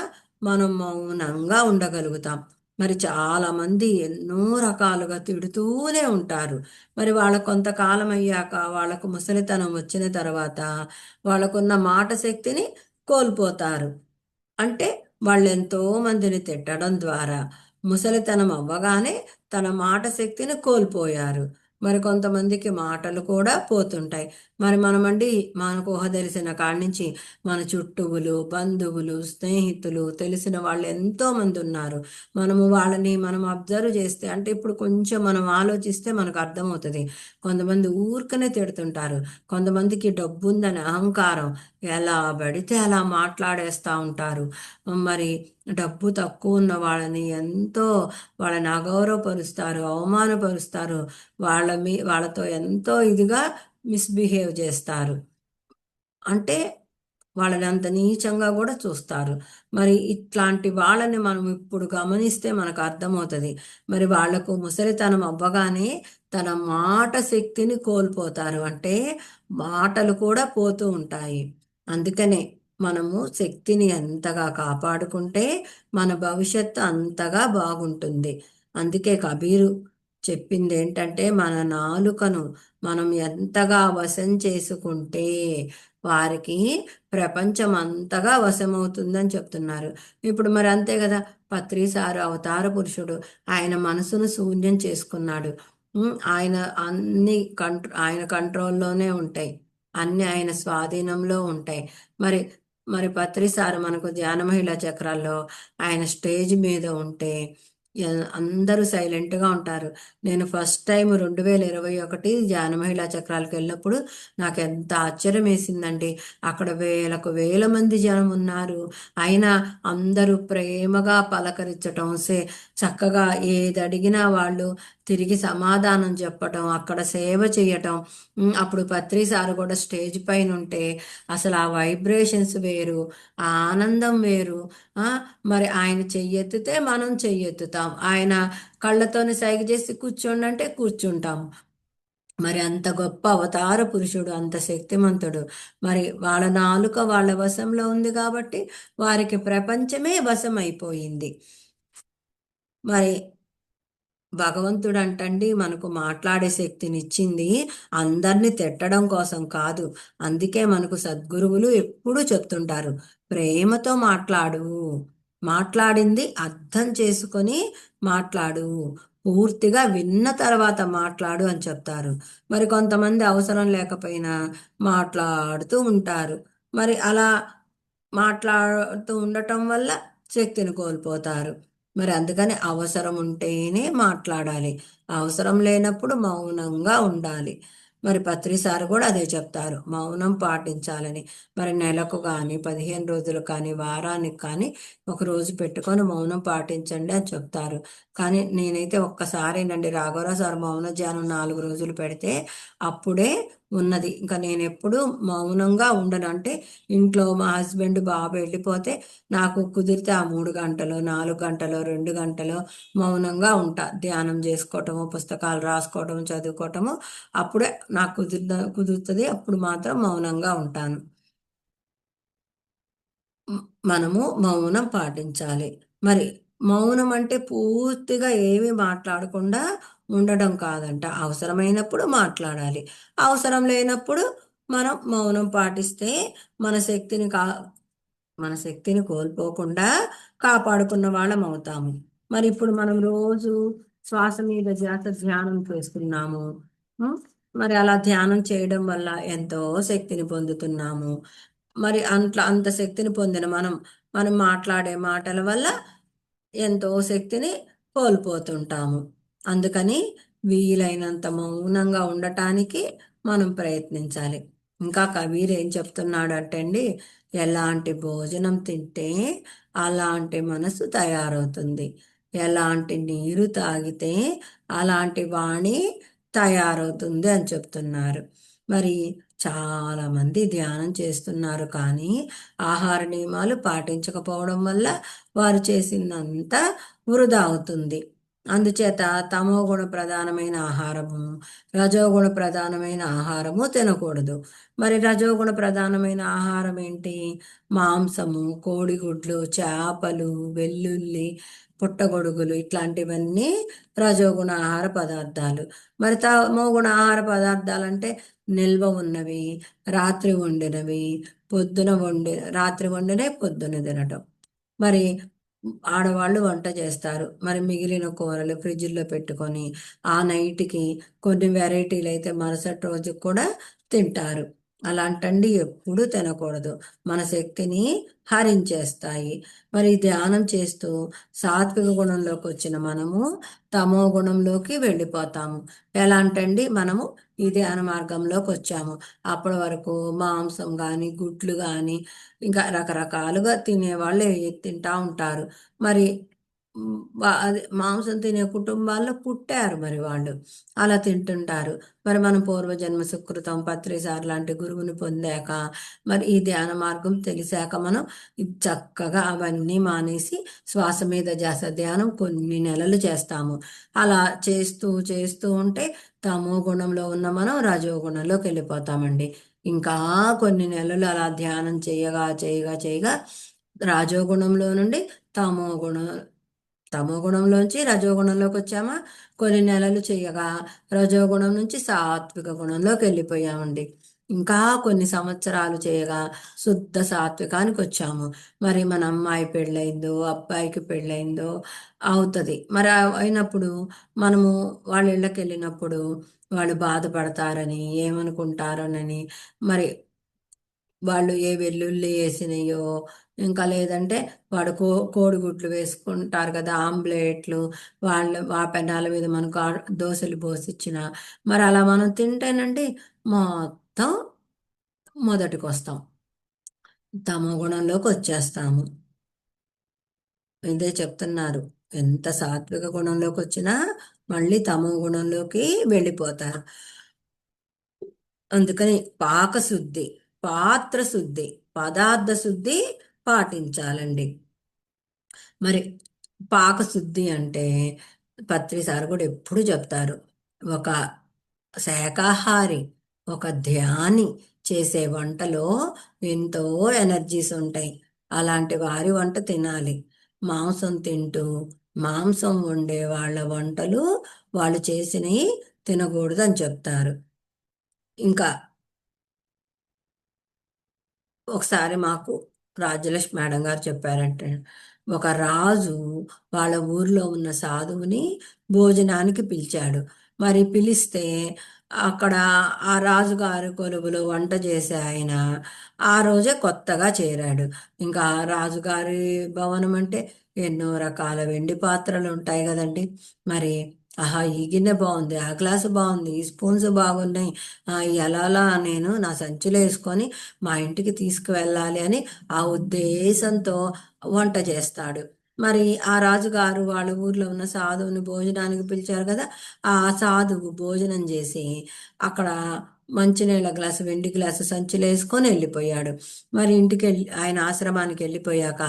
మనం మౌనంగా ఉండగలుగుతాం. మరి చాలామంది ఎన్నో రకాలుగా తిడుతూనే ఉంటారు. మరి వాళ్ళ కొంతకాలం అయ్యాక, వాళ్ళకు ముసలితనం వచ్చిన తర్వాత వాళ్ళకున్న మాట శక్తిని కోల్పోతారు. అంటే వాళ్ళు ఎంతో మందిని తిట్టడం ద్వారా ముసలితనం అవ్వగానే తన మాట శక్తిని కోల్పోయారు. మరి కొంతమందికి మాటలు కూడా పోతుంటాయి. మరి మనమండి మనకు ఊహ తెలిసిన కాడి నుంచి మన చుట్టూవులు, బంధువులు, స్నేహితులు, తెలిసిన వాళ్ళు ఎంతో మంది ఉన్నారు. మనము వాళ్ళని మనం అబ్జర్వ్ చేస్తే అంటే ఇప్పుడు కొంచెం మనం ఆలోచిస్తే మనకు అర్థమవుతుంది. కొంతమంది ఊరికనే తిడుతుంటారు. కొంతమందికి డబ్బుందని అహంకారం ఎలా పడితే అలా మాట్లాడేస్తూ ఉంటారు. మరి డబ్బు తక్కువ ఉన్న వాళ్ళని ఎంతో వాళ్ళని అగౌరవపరుస్తారు, అవమానపరుస్తారు. వాళ్ళతో ఎంతో ఇదిగా మిస్బిహేవ్ చేస్తారు. అంటే వాళ్ళని అంత నీచంగా కూడా చూస్తారు. మరి ఇట్లాంటి వాళ్ళని మనం ఇప్పుడు గమనిస్తే మనకు అర్థమవుతుంది. మరి వాళ్లకు ముసలితనం అవ్వగానే తన మాట శక్తిని కోల్పోతారు. అంటే మాటలు కూడా పోతూ ఉంటాయి. అందుకనే మనము శక్తిని ఎంతగా కాపాడుకుంటే మన భవిష్యత్తు అంతగా బాగుంటుంది. అందుకే కబీరు చెప్పింది ఏంటంటే మన నాలుకను మనం ఎంతగా వశం చేసుకుంటే వారికి ప్రపంచం అంతగా వశమవుతుందని చెప్తున్నారు. ఇప్పుడు మరి అంతే కదా, పత్రిసారు అవతార పురుషుడు, ఆయన మనసును శూన్యం చేసుకున్నాడు. ఆయన అన్ని ఆయన కంట్రోల్లోనే ఉంటాయి, అన్ని ఆయన స్వాధీనంలో ఉంటాయి. మరి మరి పత్రిసారు మనకు ధ్యాన మహిళా చక్రాల్లో ఆయన స్టేజ్ మీద ఉంటే అందరూ సైలెంట్గా ఉంటారు. నేను ఫస్ట్ టైం 2021 ధ్యాన మహిళా చక్రాలకు వెళ్ళినప్పుడు నాకు ఎంత ఆశ్చర్యం వేసిందండి. అక్కడ వేలకు వేల మంది జనం ఉన్నారు. అయినా అందరూ ప్రేమగా పలకరించటం, చక్కగా ఏది అడిగినా వాళ్ళు తిరిగి సమాధానం చెప్పటం, అక్కడ సేవ చేయటం. అప్పుడు పత్రిసారు కూడా స్టేజ్ పైన ఉంటే అసలు ఆ వైబ్రేషన్స్ వేరు, ఆ ఆనందం వేరు. మరి ఆయన చెయ్యెత్తితే మనం చెయ్యెత్తుతాం, ఆయన కళ్ళతోని సైగ చేసి కూర్చోండి అంటే కూర్చుంటాం. మరి అంత గొప్ప అవతార పురుషుడు, అంత శక్తిమంతుడు. మరి వాళ్ళ నాలుక వాళ్ళ వశంలో ఉంది కాబట్టి వారికి ప్రపంచమే వశం అయిపోయింది. మరి భగవంతుడు అంటండి మనకు మాట్లాడే శక్తినిచ్చింది అందరినీ తిట్టడం కోసం కాదు. అందుకే మనకు సద్గురువులు ఎప్పుడూ చెప్తుంటారు, ప్రేమతో మాట్లాడు, మాట్లాడింది అర్థం చేసుకొని మాట్లాడు, పూర్తిగా విన్న తర్వాత మాట్లాడు అని చెప్తారు. మరి కొంతమంది అవసరం లేకపోయినా మాట్లాడుతూ ఉంటారు. మరి అలా మాట్లాడుతూ ఉండటం వల్ల శక్తిని కోల్పోతారు. మరి అందుకని అవసరం ఉంటేనే మాట్లాడాలి, అవసరం లేనప్పుడు మౌనంగా ఉండాలి. మరి పత్రిసారు కూడా అదే చెప్తారు, మౌనం పాటించాలని. మరి నెలకు కానీ 15 రోజులు కానీ వారానికి కానీ ఒక రోజు పెట్టుకొని మౌనం పాటించండి అని చెప్తారు. కానీ నేనైతే ఒక్కసారేనండి రాఘవరావు సార్ మౌన ధ్యానం 4 రోజులు పెడితే అప్పుడే ఉన్నది. ఇంకా నేను ఎప్పుడు మౌనంగా ఉండను. అంటే ఇంట్లో మా హస్బెండ్ బాబు వెళ్ళిపోతే నాకు కుదిరితే ఆ 3 గంటలు 4 గంటలు 2 గంటలు మౌనంగా ఉంటా, ధ్యానం చేసుకోవటము, పుస్తకాలు రాసుకోవటము, చదువుకోవటము. అప్పుడే నాకు కుదురుతుంది, అప్పుడు మాత్రం మౌనంగా ఉంటాను. మనము మౌనం పాటించాలి. మరి మౌనం అంటే పూర్తిగా ఏమీ మాట్లాడకుండా ఉండడం కాదంట. అవసరమైనప్పుడు మాట్లాడాలి, అవసరం లేనప్పుడు మనం మౌనం పాటిస్తే మన శక్తిని మన శక్తిని కోల్పోకుండా కాపాడుకున్న వాళ్ళం అవుతాము. మరి ఇప్పుడు మనం రోజు శ్వాస మీద ధ్యానం చేస్తున్నాము. మరి అలా ధ్యానం చేయడం వల్ల ఎంతో శక్తిని పొందుతున్నాము. మరి అంత శక్తిని పొందిన మనం మాట్లాడే మాటల వల్ల ఎంతో శక్తిని కోల్పోతుంటాము. అందుకని వీలైనంత మౌనంగా ఉండటానికి మనం ప్రయత్నించాలి. ఇంకా కబీర్ ఏం చెప్తున్నాడంటే అండి, ఎలాంటి భోజనం తింటే అలాంటి మనసు తయారవుతుంది, ఎలాంటి నీరు తాగితే అలాంటి వాణి తయారవుతుంది అని చెప్తున్నారు. మరి చాలామంది ధ్యానం చేస్తున్నారు కానీ ఆహార నియమాలు పాటించకపోవడం వల్ల వారు చేసిందంతా వృధా అవుతుంది. అందుచేత తమోగుణ ప్రధానమైన ఆహారము, రజోగుణ ప్రధానమైన ఆహారము తినకూడదు. మరి రజోగుణ ప్రధానమైన ఆహారం ఏంటి? మాంసము, కోడిగుడ్లు, చేపలు, వెల్లుల్లి, పుట్టగొడుగులు, ఇట్లాంటివన్నీ రజోగుణ ఆహార పదార్థాలు. మరి తమోగుణ ఆహార పదార్థాలు అంటే నిల్వ ఉన్నవి, రాత్రి వండినవి, రాత్రి వండినే పొద్దున తినటం. మరి ఆడవాళ్ళు వంట చేస్తారు. మరి మిగిలిన కూరలు ఫ్రిడ్జ్లో పెట్టుకొని ఆ నైట్కి కొన్ని వెరైటీలు అయితే మరుసటి రోజు కూడా తింటారు. అలాంటండి ఎప్పుడూ తినకూడదు. మన శక్తిని హరించేస్తాయి. మరి ధ్యానం చేస్తూ సాత్విక గుణంలోకి వచ్చిన మనము తమో గుణంలోకి వెళ్ళిపోతాము. ఎలా అంటండి, మనము ఈ ధ్యాన మార్గంలోకి వచ్చాము. అప్పటి వరకు మాంసం కానీ గుడ్లు కానీ ఇంకా రకరకాలుగా తినేవాళ్ళు తింటా ఉంటారు. మరి అదే మాంసం తినే కుటుంబాల్లో పుట్టారు మరి వాళ్ళు అలా తింటుంటారు. మరి మనం పూర్వజన్మ సుకృతం పత్రిసార్ లాంటి గురువుని పొందాక మరి ఈ ధ్యాన మార్గం తెలిసాక మనం ఇది చక్కగా అవన్నీ మానేసి శ్వాస మీద ధ్యాస ధ్యానం కొన్ని నెలలు చేస్తాము. అలా చేస్తూ చేస్తూ ఉంటే తమో గుణంలో ఉన్న మనం రజో గుణంలోకి వెళ్ళిపోతామండి. ఇంకా కొన్ని నెలలు అలా ధ్యానం చేయగా చేయగా చేయగా రాజోగుణంలో నుండి తమో గుణం తమో గుణంలోంచి రజోగుణంలోకి వచ్చామా, కొన్ని నెలలు చేయగా రజోగుణం నుంచి సాత్విక గుణంలోకి వెళ్ళిపోయామండి. ఇంకా కొన్ని సంవత్సరాలు చేయగా శుద్ధ సాత్వికానికి వచ్చాము. మరి మన అమ్మాయి పెళ్ళయిందో అబ్బాయికి పెళ్ళయిందో అవుతుంది. మరి అయినప్పుడు మనము వాళ్ళ ఇళ్ళకి వెళ్ళినప్పుడు వాళ్ళు బాధపడతారని ఏమనుకుంటారోనని మరి వాళ్ళు ఏ వెల్లుల్లి వేసినాయో ఇంకా లేదంటే వాడు కోడిగుడ్లు వేసుకుంటారు కదా ఆమ్లెట్లు, వాళ్ళు ఆ పెనాల మీద మనకు దోశలు పోసిచ్చిన మరి అలా మనం తింటేనండి మొత్తం మొదటికి వస్తాం, తమో గుణంలోకి వచ్చేస్తాము. ఇదే చెప్తున్నారు, ఎంత సాత్విక గుణంలోకి వచ్చినా మళ్ళీ తమో గుణంలోకి వెళ్ళిపోతారు. అందుకని పాకశుద్ధి, పాత్ర శుద్ధి, పదార్థ శుద్ధి పాటించాలండి. మరి పాకశుద్ధి అంటే పత్రిసారు కూడా ఎప్పుడు చెప్తారు, ఒక శాకాహారి ఒక ధ్యాని చేసే వంటలో ఎంతో ఎనర్జీస్ ఉంటాయి. అలాంటి వారి వంట తినాలి. మాంసం తింటూ మాంసం వండే వాళ్ళ వంటలు వాళ్ళు చేసినవి తినకూడదు అని చెప్తారు. ఇంకా ఒకసారి మాకు రాజ్యలక్ష్మి మేడం గారు చెప్పారంటే, ఒక రాజు వాళ్ళ ఊర్లో ఉన్న సాధువుని భోజనానికి పిలిచాడు. మరి పిలిస్తే అక్కడ ఆ రాజుగారి కొలువులో వంట చేసే ఆయన ఆ రోజే కొత్తగా చేరాడు. ఇంకా ఆ రాజుగారి భవనం అంటే ఎన్నో రకాల వెండి పాత్రలు ఉంటాయి కదండి. మరి ఆహా, ఈ గిన్నె బాగుంది, ఆ గ్లాసు బాగుంది, ఈ స్పూన్స్ బాగున్నాయి, ఎలా నేను నా సంచిలో వేసుకొని మా ఇంటికి తీసుకువెళ్ళాలి అని ఆ ఉద్దేశంతో వంట చేస్తాడు. మరి ఆ రాజుగారు వాళ్ళ ఊర్లో ఉన్న సాధువుని భోజనానికి పిలిచారు కదా, ఆ సాధువు భోజనం చేసి అక్కడ మంచినీళ్ళ గ్లాసు వెండి గ్లాసు సంచిలో వేసుకొని వెళ్ళిపోయాడు. మరి ఇంటికి వెళ్ళి ఆయన ఆశ్రమానికి వెళ్ళిపోయాక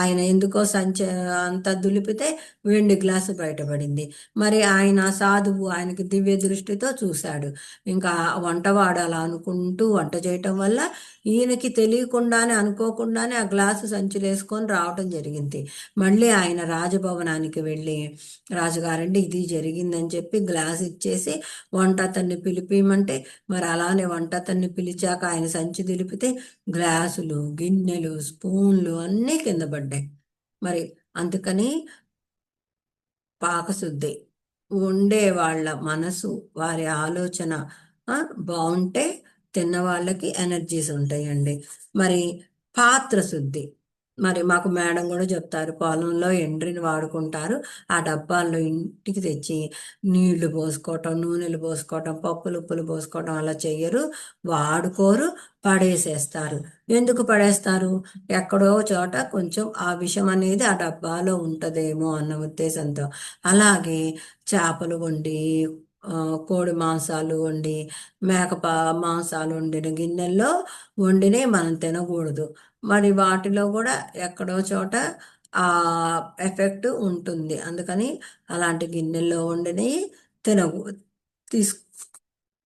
ఆయన ఎందుకో సంచి అంతా దులిపితే వెండి గ్లాసు బయటపడింది. మరి ఆయన సాధువు ఆయనకి దివ్య దృష్టితో చూశాడు. ఇంకా వంటవాడు అలా అనుకుంటూ వంట చేయటం వల్ల ఈయనకి తెలియకుండానే అనుకోకుండానే ఆ గ్లాసు సంచులు వేసుకొని రావటం జరిగింది. మళ్ళీ ఆయన రాజభవనానికి వెళ్ళి రాజుగారండి ఇది జరిగిందని చెప్పి గ్లాస్ ఇచ్చేసి వంట అతన్ని పిలిపిమంటే మరి అలానే వంట అతన్ని పిలిచాక ఆయన సంచి దిలిపితే గ్లాసులు గిన్నెలు స్పూన్లు అన్నీ కింద పడ్డాయి. మరి అందుకని పాకశుద్ధి, ఉండే వాళ్ళ మనసు వారి ఆలోచన ఆ, బాగుంటే తిన్న వాళ్ళకి ఎనర్జీస్ ఉంటాయండి. మరి పాత్ర శుద్ధి, మరి మాకు మేడం కూడా చెప్తారు, పొలంలో ఎండ్రిని వాడుకుంటారు, ఆ డబ్బాల్లో ఇంటికి తెచ్చి నీళ్లు పోసుకోవటం నూనెలు పోసుకోవటం పప్పులు ఉప్పులు పోసుకోవటం అలా చెయ్యరు, వాడుకోరు, పడేసేస్తారు. ఎందుకు పడేస్తారు, ఎక్కడో చోట కొంచెం ఆ విషం అనేది ఆ డబ్బాలో ఉంటదేమో అన్న ఉద్దేశంతో. అలాగే చేపలు వండి కోడి మాంసాలు వండి మేక మాంసాలు వండిన గిన్నెల్లో వండినే మనం తినకూడదు. మరి వాటిలో కూడా ఎక్కడో చోట ఆ ఎఫెక్ట్ ఉంటుంది. అందుకని అలాంటి గిన్నెల్లో వండినవి తినకూ తీసు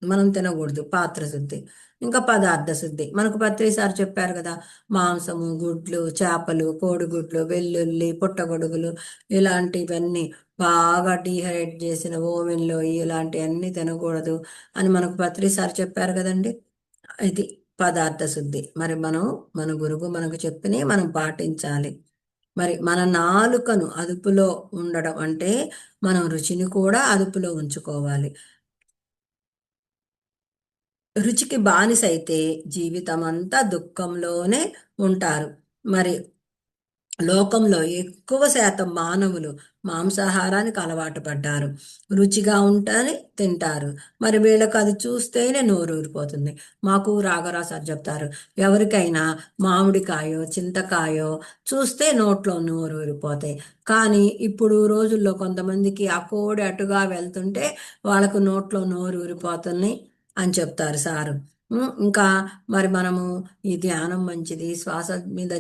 మనం తినకూడదు. పాత్ర శుద్ధి. ఇంకా పదార్థ శుద్ధి మనకు పత్రిసారి చెప్పారు కదా, మాంసము గుడ్లు చేపలు కోడిగుడ్లు వెల్లుల్లి పుట్టగొడుగులు ఇలాంటివన్నీ బాగా డీహైడ్రేట్ చేసిన ఓవెన్లో ఇలాంటివన్నీ తినకూడదు అని మనకు పత్రిసారి చెప్పారు కదండి. ఇది పదార్థ శుద్ధి. మరి మనం మన గురువు మనకు చెప్పినవి మనం పాటించాలి. మరి మన నాలుకను అదుపులో ఉండడం అంటే మనం రుచిని కూడా అదుపులో ఉంచుకోవాలి. రుచికి బానిసైతే జీవితమంతా దుఃఖంలోనే ఉంటారు. మరి లోకంలో ఎక్కువ శాతం మానవులు మాంసాహారానికి అలవాటు పడ్డారు. రుచిగా ఉంటేనే తింటారు. మరి వీళ్ళకి అది చూస్తేనే నోరూరిపోతుంది. మాకు రాఘవరావు సార్ చెప్తారు, ఎవరికైనా మామిడికాయో, చింతకాయో చూస్తే నోట్లో నోరూరిపోతాయి. కానీ ఇప్పుడు రోజుల్లో కొంతమందికి ఆ కోడి అటుగా వెళ్తుంటే వాళ్ళకు నోట్లో నోరూరిపోతుంది అని చెప్తారు సారు. ఇంకా మరి మనము ఈ ధ్యానం మంచిది, శ్వాస మీద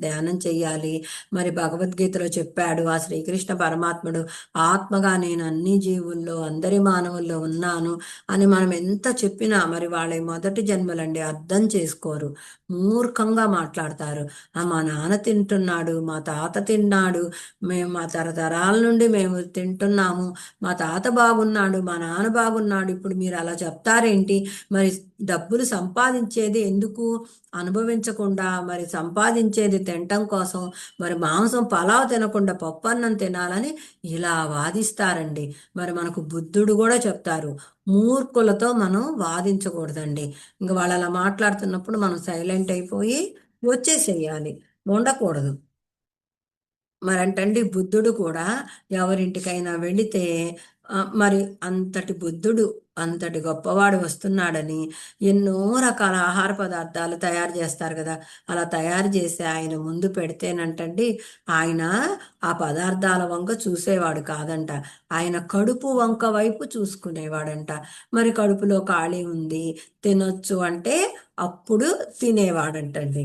ధ్యానం చెయ్యాలి. మరి భగవద్గీతలో చెప్పాడు ఆ శ్రీకృష్ణ పరమాత్ముడు, ఆత్మగా నేను అన్ని జీవుల్లో అందరి మానవుల్లో ఉన్నాను అని మనం ఎంత చెప్పినా మరి వాళ్ళ మొదటి జన్మలండి అర్థం చేసుకోరు, మూర్ఖంగా మాట్లాడతారు. మా నాన్న తింటున్నాడు, మా తాత తిన్నాడు, మేము మా తరతరాల నుండి మేము తింటున్నాము, మా తాత బాగున్నాడు, మా నాన్న బాగున్నాడు, ఇప్పుడు మీరు అలా చెప్తారేంటి? మరి డబ్బులు సంపాదించేది ఎందుకు? అనుభవించకుండా మరి సంపాదించేది తినటం కోసం. మరి మాంసం పలావ్ తినకుండా పప్పన్నం తినాలని ఇలా వాదిస్తారండి. మరి మనకు బుద్ధుడు కూడా చెప్తారు, మూర్ఖులతో మనం వాదించకూడదండి. ఇంకా వాళ్ళు అలా మాట్లాడుతున్నప్పుడు మనం సైలెంట్ అయిపోయి వచ్చేసేయాలి, ఉండకూడదు. మరంటండి బుద్ధుడు కూడా ఎవరింటికైనా వెళితే మరి అంతటి బుద్ధుడు, అంతటి గొప్పవాడు వస్తున్నాడని ఎన్నో రకాల ఆహార పదార్థాలు తయారు చేస్తారు కదా. అలా తయారు చేసి ఆయన ముందు పెడితేనంటండి ఆయన ఆ పదార్థాల వంక చూసేవాడు కాదంట, ఆయన కడుపు వంక వైపు చూసుకునేవాడంట. మరి కడుపులో ఖాళీ ఉంది, తినొచ్చు అంటే అప్పుడు తినేవాడంటండి.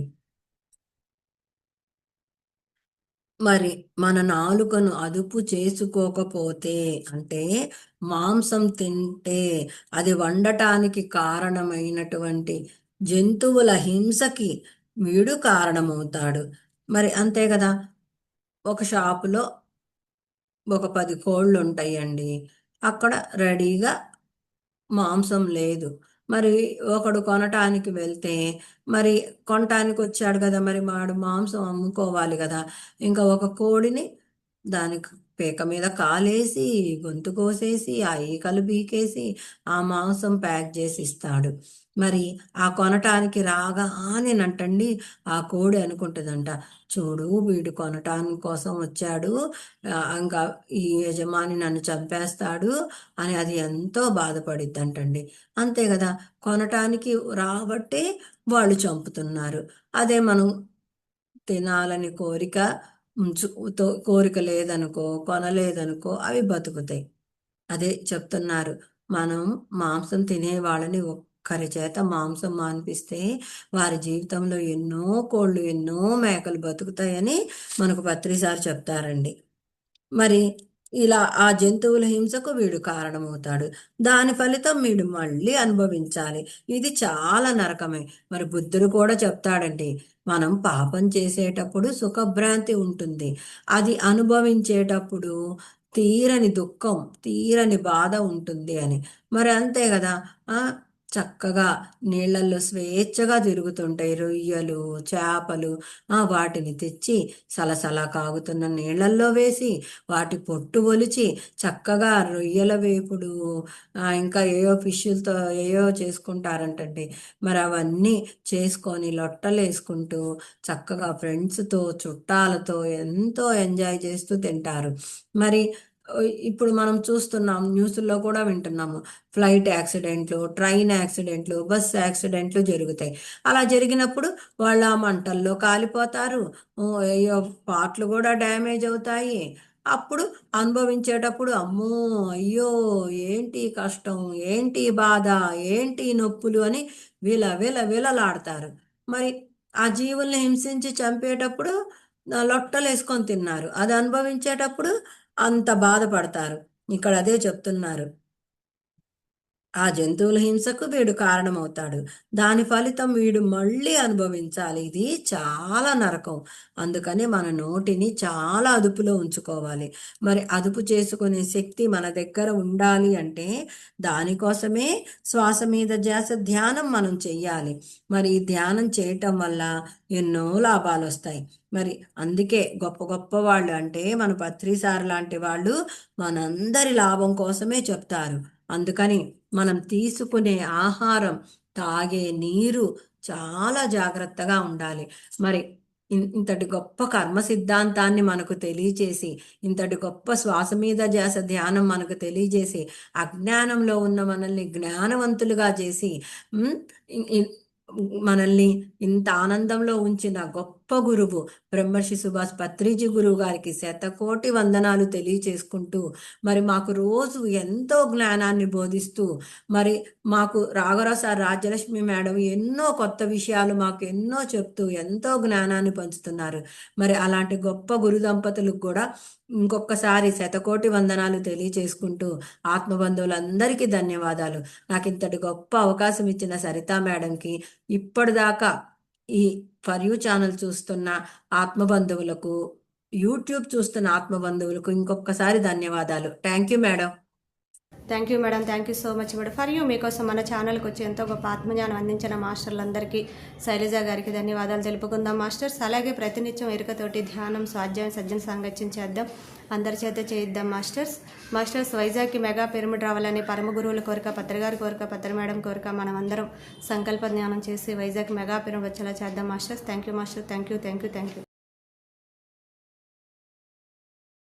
మరి మన నాలుకను అదుపు చేసుకోకపోతే అంటే మాంసం తింటే అది వండటానికి కారణమైనటువంటి జంతువుల హింసకి వీడు కారణమవుతాడు. మరి అంతే కదా. ఒక షాపులో ఒక 10 కోళ్ళు ఉంటాయండి. అక్కడ రెడీగా మాంసం లేదు. మరి ఒకడు కొనటానికి వెళ్తే మరి కొనటానికి వచ్చాడు కదా, మరి వాడు మాంసం అమ్ముకోవాలి కదా. ఇంకా ఒక కోడిని దానికి పీక మీద కాలేసి, గొంతు కోసేసి, ఆ ఈకలు పీకేసి, ఆ మాంసం ప్యాక్ చేసి ఇస్తాడు. మరి ఆ కొనటానికి రాగానేనంటండి ఆ కోడి అనుకుంటుందంట, చూడు వీడు కొనటానికి కోసం వచ్చాడు, ఇంకా ఈ యజమాని నన్ను చంపేస్తాడు అని అది ఎంతో బాధపడిద్దంటండి. అంతే కదా, కొనటానికి రాబట్టే వాళ్ళు చంపుతున్నారు. అదే మనం తినాలని కోరిక కోరిక లేదనుకో, కొనలేదనుకో అవి బతుకుతాయి. అదే చెప్తున్నారు, మనం మాంసం తినే వాళ్ళని ఒక్కరి చేత మాంసం మాన్పిస్తే వారి జీవితంలో ఎన్నో కోళ్ళు, ఎన్నో మేకలు బతుకుతాయని మనకు పత్రిసారి చెప్తారండి. మరి ఇలా ఆ జంతువుల హింసకు వీడు కారణమవుతాడు. దాని ఫలితం వీడు మళ్ళీ అనుభవించాలి. ఇది చాలా నరకమే. మరి బుద్ధుడు కూడా చెప్తాడండి, మనం పాపం చేసేటప్పుడు సుఖభ్రాంతి ఉంటుంది, అది అనుభవించేటప్పుడు తీరని దుఃఖం, తీరని బాధ ఉంటుంది అని. మరి అంతే కదా. ఆ చక్కగా నీళ్ళల్లో స్వేచ్ఛగా తిరుగుతుంటాయి రొయ్యలు, చేపలు. వాటిని తెచ్చి సలసలా కాగుతున్న నీళ్ళల్లో వేసి వాటి పొట్టు ఒలిచి చక్కగా రొయ్యల వేపుడు, ఇంకా ఏయో ఫిష్లతో ఏయో చేసుకుంటారంటండి. మరి అవన్నీ చేసుకొని లొట్టలు వేసుకుంటూ చక్కగా ఫ్రెండ్స్తో, చుట్టాలతో ఎంతో ఎంజాయ్ చేస్తూ తింటారు. మరి ఇప్పుడు మనం చూస్తున్నాం, న్యూస్లో కూడా వింటున్నాము, ఫ్లైట్ యాక్సిడెంట్లు, ట్రైన్ యాక్సిడెంట్లు, బస్ యాక్సిడెంట్లు జరుగుతాయి. అలా జరిగినప్పుడు వాళ్ళు ఆ మంటల్లో కాలిపోతారు, అయ్యో పార్ట్లు కూడా డ్యామేజ్ అవుతాయి. అప్పుడు అనుభవించేటప్పుడు అమ్మో, అయ్యో, ఏంటి కష్టం, ఏంటి బాధ, ఏంటి నొప్పులు అని విలలాడతారు. మరి ఆ జీవుల్ని హింసించి చంపేటప్పుడు లొట్టలు వేసుకొని తిన్నారు, అది అనుభవించేటప్పుడు అంత బాధపడతారు. ఇక్కడ అదే చెప్తున్నారు. ఆ జంతువుల హింసకు వీడు కారణమవుతాడు. దాని ఫలితం వీడు మళ్ళీ అనుభవించాలి. ఇది చాలా నరకం. అందుకని మన నోటిని చాలా అదుపులో ఉంచుకోవాలి. మరి అదుపు చేసుకునే శక్తి మన దగ్గర ఉండాలి అంటే దానికోసమే శ్వాస మీద ధ్యాస ధ్యానం మనం చెయ్యాలి. మరి ఈ ధ్యానం చేయటం వల్ల ఎన్నో లాభాలొస్తాయి. మరి అందుకే గొప్ప గొప్ప వాళ్ళు అంటే మన పత్రిసార్ లాంటి వాళ్ళు మనందరి లాభం కోసమే చెప్తారు. అందుకని మనం తీసుకునే ఆహారం, తాగే నీరు చాలా జాగ్రత్తగా ఉండాలి. మరి ఇంతటి గొప్ప కర్మ సిద్ధాంతాన్ని మనకు తెలియచేసి, ఇంతటి గొప్ప శ్వాస మీద ధ్యాస ధ్యానం మనకు తెలియజేసి, అజ్ఞానంలో ఉన్న మనల్ని జ్ఞానవంతులుగా చేసి ఉమ్, ఇ- ఇ- మనల్ని ఇంత ఆనందంలో ఉంచిన గొప్ప గురువు బ్రహ్మర్షి సుభాష్ పత్రిజీ గురువు గారికి శతకోటి వందనాలు తెలియచేసుకుంటూ, మరి మాకు రోజు ఎంతో జ్ఞానాన్ని బోధిస్తూ, మరి మాకు రాఘవరావు సార్, రాజ్యలక్ష్మి మేడం ఎన్నో కొత్త విషయాలు మాకు ఎన్నో చెప్తూ ఎంతో జ్ఞానాన్ని పంచుతున్నారు. మరి అలాంటి గొప్ప గురు దంపతులకు కూడా ఇంకొకసారి శతకోటి వందనాలు తెలియచేసుకుంటూ, ఆత్మబంధువులందరికీ ధన్యవాదాలు. నాకు ఇంతటి గొప్ప అవకాశం ఇచ్చిన సరితా మేడంకి, ఇప్పటిదాకా ఈ ఫర్ యూ ఛానల్ చూస్తున్న ఆత్మబంధువులకు, యూట్యూబ్ చూస్తున్న ఆత్మబంధువులకు ఇంకొకసారి ధన్యవాదాలు. Thank you madam. Thank you madam, thank you so much madam. For you మీకోసం మన ఛానల్కి వచ్చి ఎంతో గొప్ప ఆత్మజ్ఞానం అందించిన మాస్టర్లందరికీ, శైలజ గారికి ధన్యవాదాలు తెలుపుకుందాం మాస్టర్స్. అలాగే ప్రతినిత్యం ఎరుకతోటి ధ్యానం, స్వాధ్యాయం, సజ్జన సాంగత్యం చేద్దాం, అందరి చేత చేయిద్దాం మాస్టర్స్. మాస్టర్స్ వైజాగ్కి మెగా పిరమిడ్ రావాలని పరమ గురువుల కోరిక, పత్రిగారి కోరిక, పత్రి మేడం కోరిక, మనం అందరం సంకల్ప జ్ఞానం చేసి వైజాగ్ మెగా పిరమిడ్ వచ్చేలా చేద్దాం masters. Thank you master, thank you, thank you, thank you.